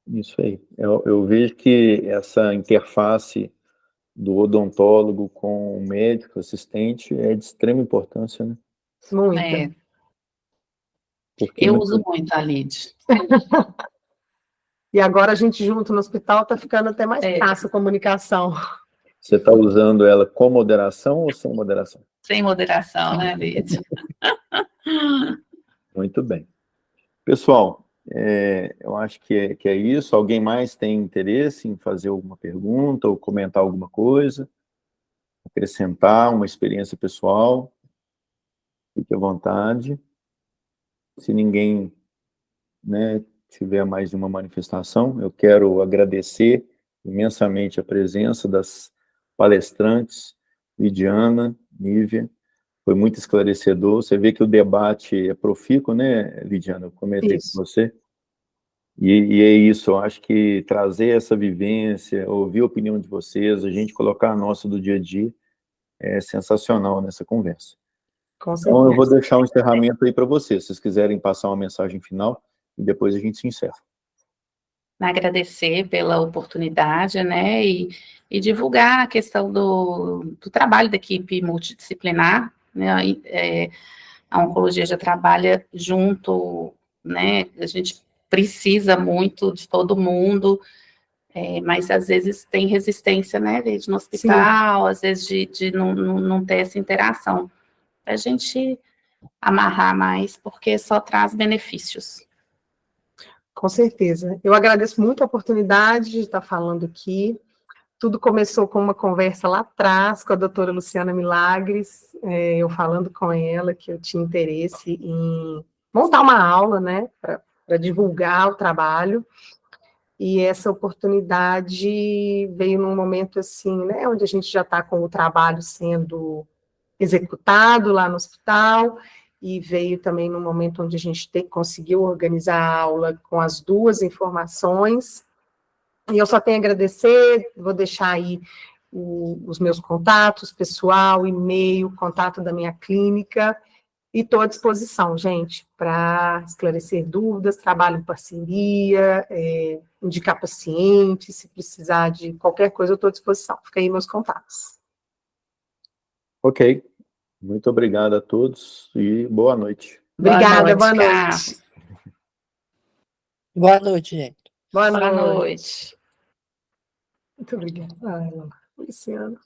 Isso aí. Eu vejo que essa interface do odontólogo com o médico assistente é de extrema importância, né? Muita. Eu uso muito a LID. E agora a gente junto no hospital está ficando até mais fácil a comunicação. Você está usando ela com moderação ou sem moderação? Sem moderação, né, LID? Muito bem. Pessoal, eu acho que é isso. Alguém mais tem interesse em fazer alguma pergunta ou comentar alguma coisa? acrescentar uma experiência pessoal, fique à vontade. Se ninguém, né, tiver mais de uma manifestação, eu quero agradecer imensamente a presença das palestrantes, Lidiana, Nívia, foi muito esclarecedor. Você vê que o debate é profícuo, né, Lidiana? Eu comentei com você. E é isso, eu acho que trazer essa vivência, ouvir a opinião de vocês, a gente colocar a nossa do dia a dia, é sensacional nessa conversa. Então, eu vou deixar um encerramento aí para vocês, se vocês quiserem passar uma mensagem final, e depois a gente se encerra. Agradecer pela oportunidade, né, e divulgar a questão do trabalho da equipe multidisciplinar, né, a oncologia já trabalha junto, né, a gente precisa muito de todo mundo, mas às vezes tem resistência, né, no hospital, sim, às vezes de não ter essa interação. A gente amarrar mais, porque só traz benefícios. Com certeza. Eu agradeço muito a oportunidade de estar falando aqui. Tudo começou com uma conversa lá atrás com a doutora Luciana Milagres, eu falando com ela que eu tinha interesse em montar uma aula, né, para divulgar o trabalho, e essa oportunidade veio num momento assim, né, onde a gente já está com o trabalho sendo executado lá no hospital, e veio também num momento onde a gente conseguiu organizar a aula com as duas informações, e eu só tenho a agradecer, vou deixar aí os meus contatos, pessoal, e-mail, contato da minha clínica, e estou à disposição, gente, para esclarecer dúvidas, trabalho em parceria, indicar paciente, se precisar de qualquer coisa, eu estou à disposição. Fica aí meus contatos. Ok. Muito obrigado a todos e boa noite. Obrigada, boa noite. Boa noite, gente. Boa noite. Muito obrigada. Luciana.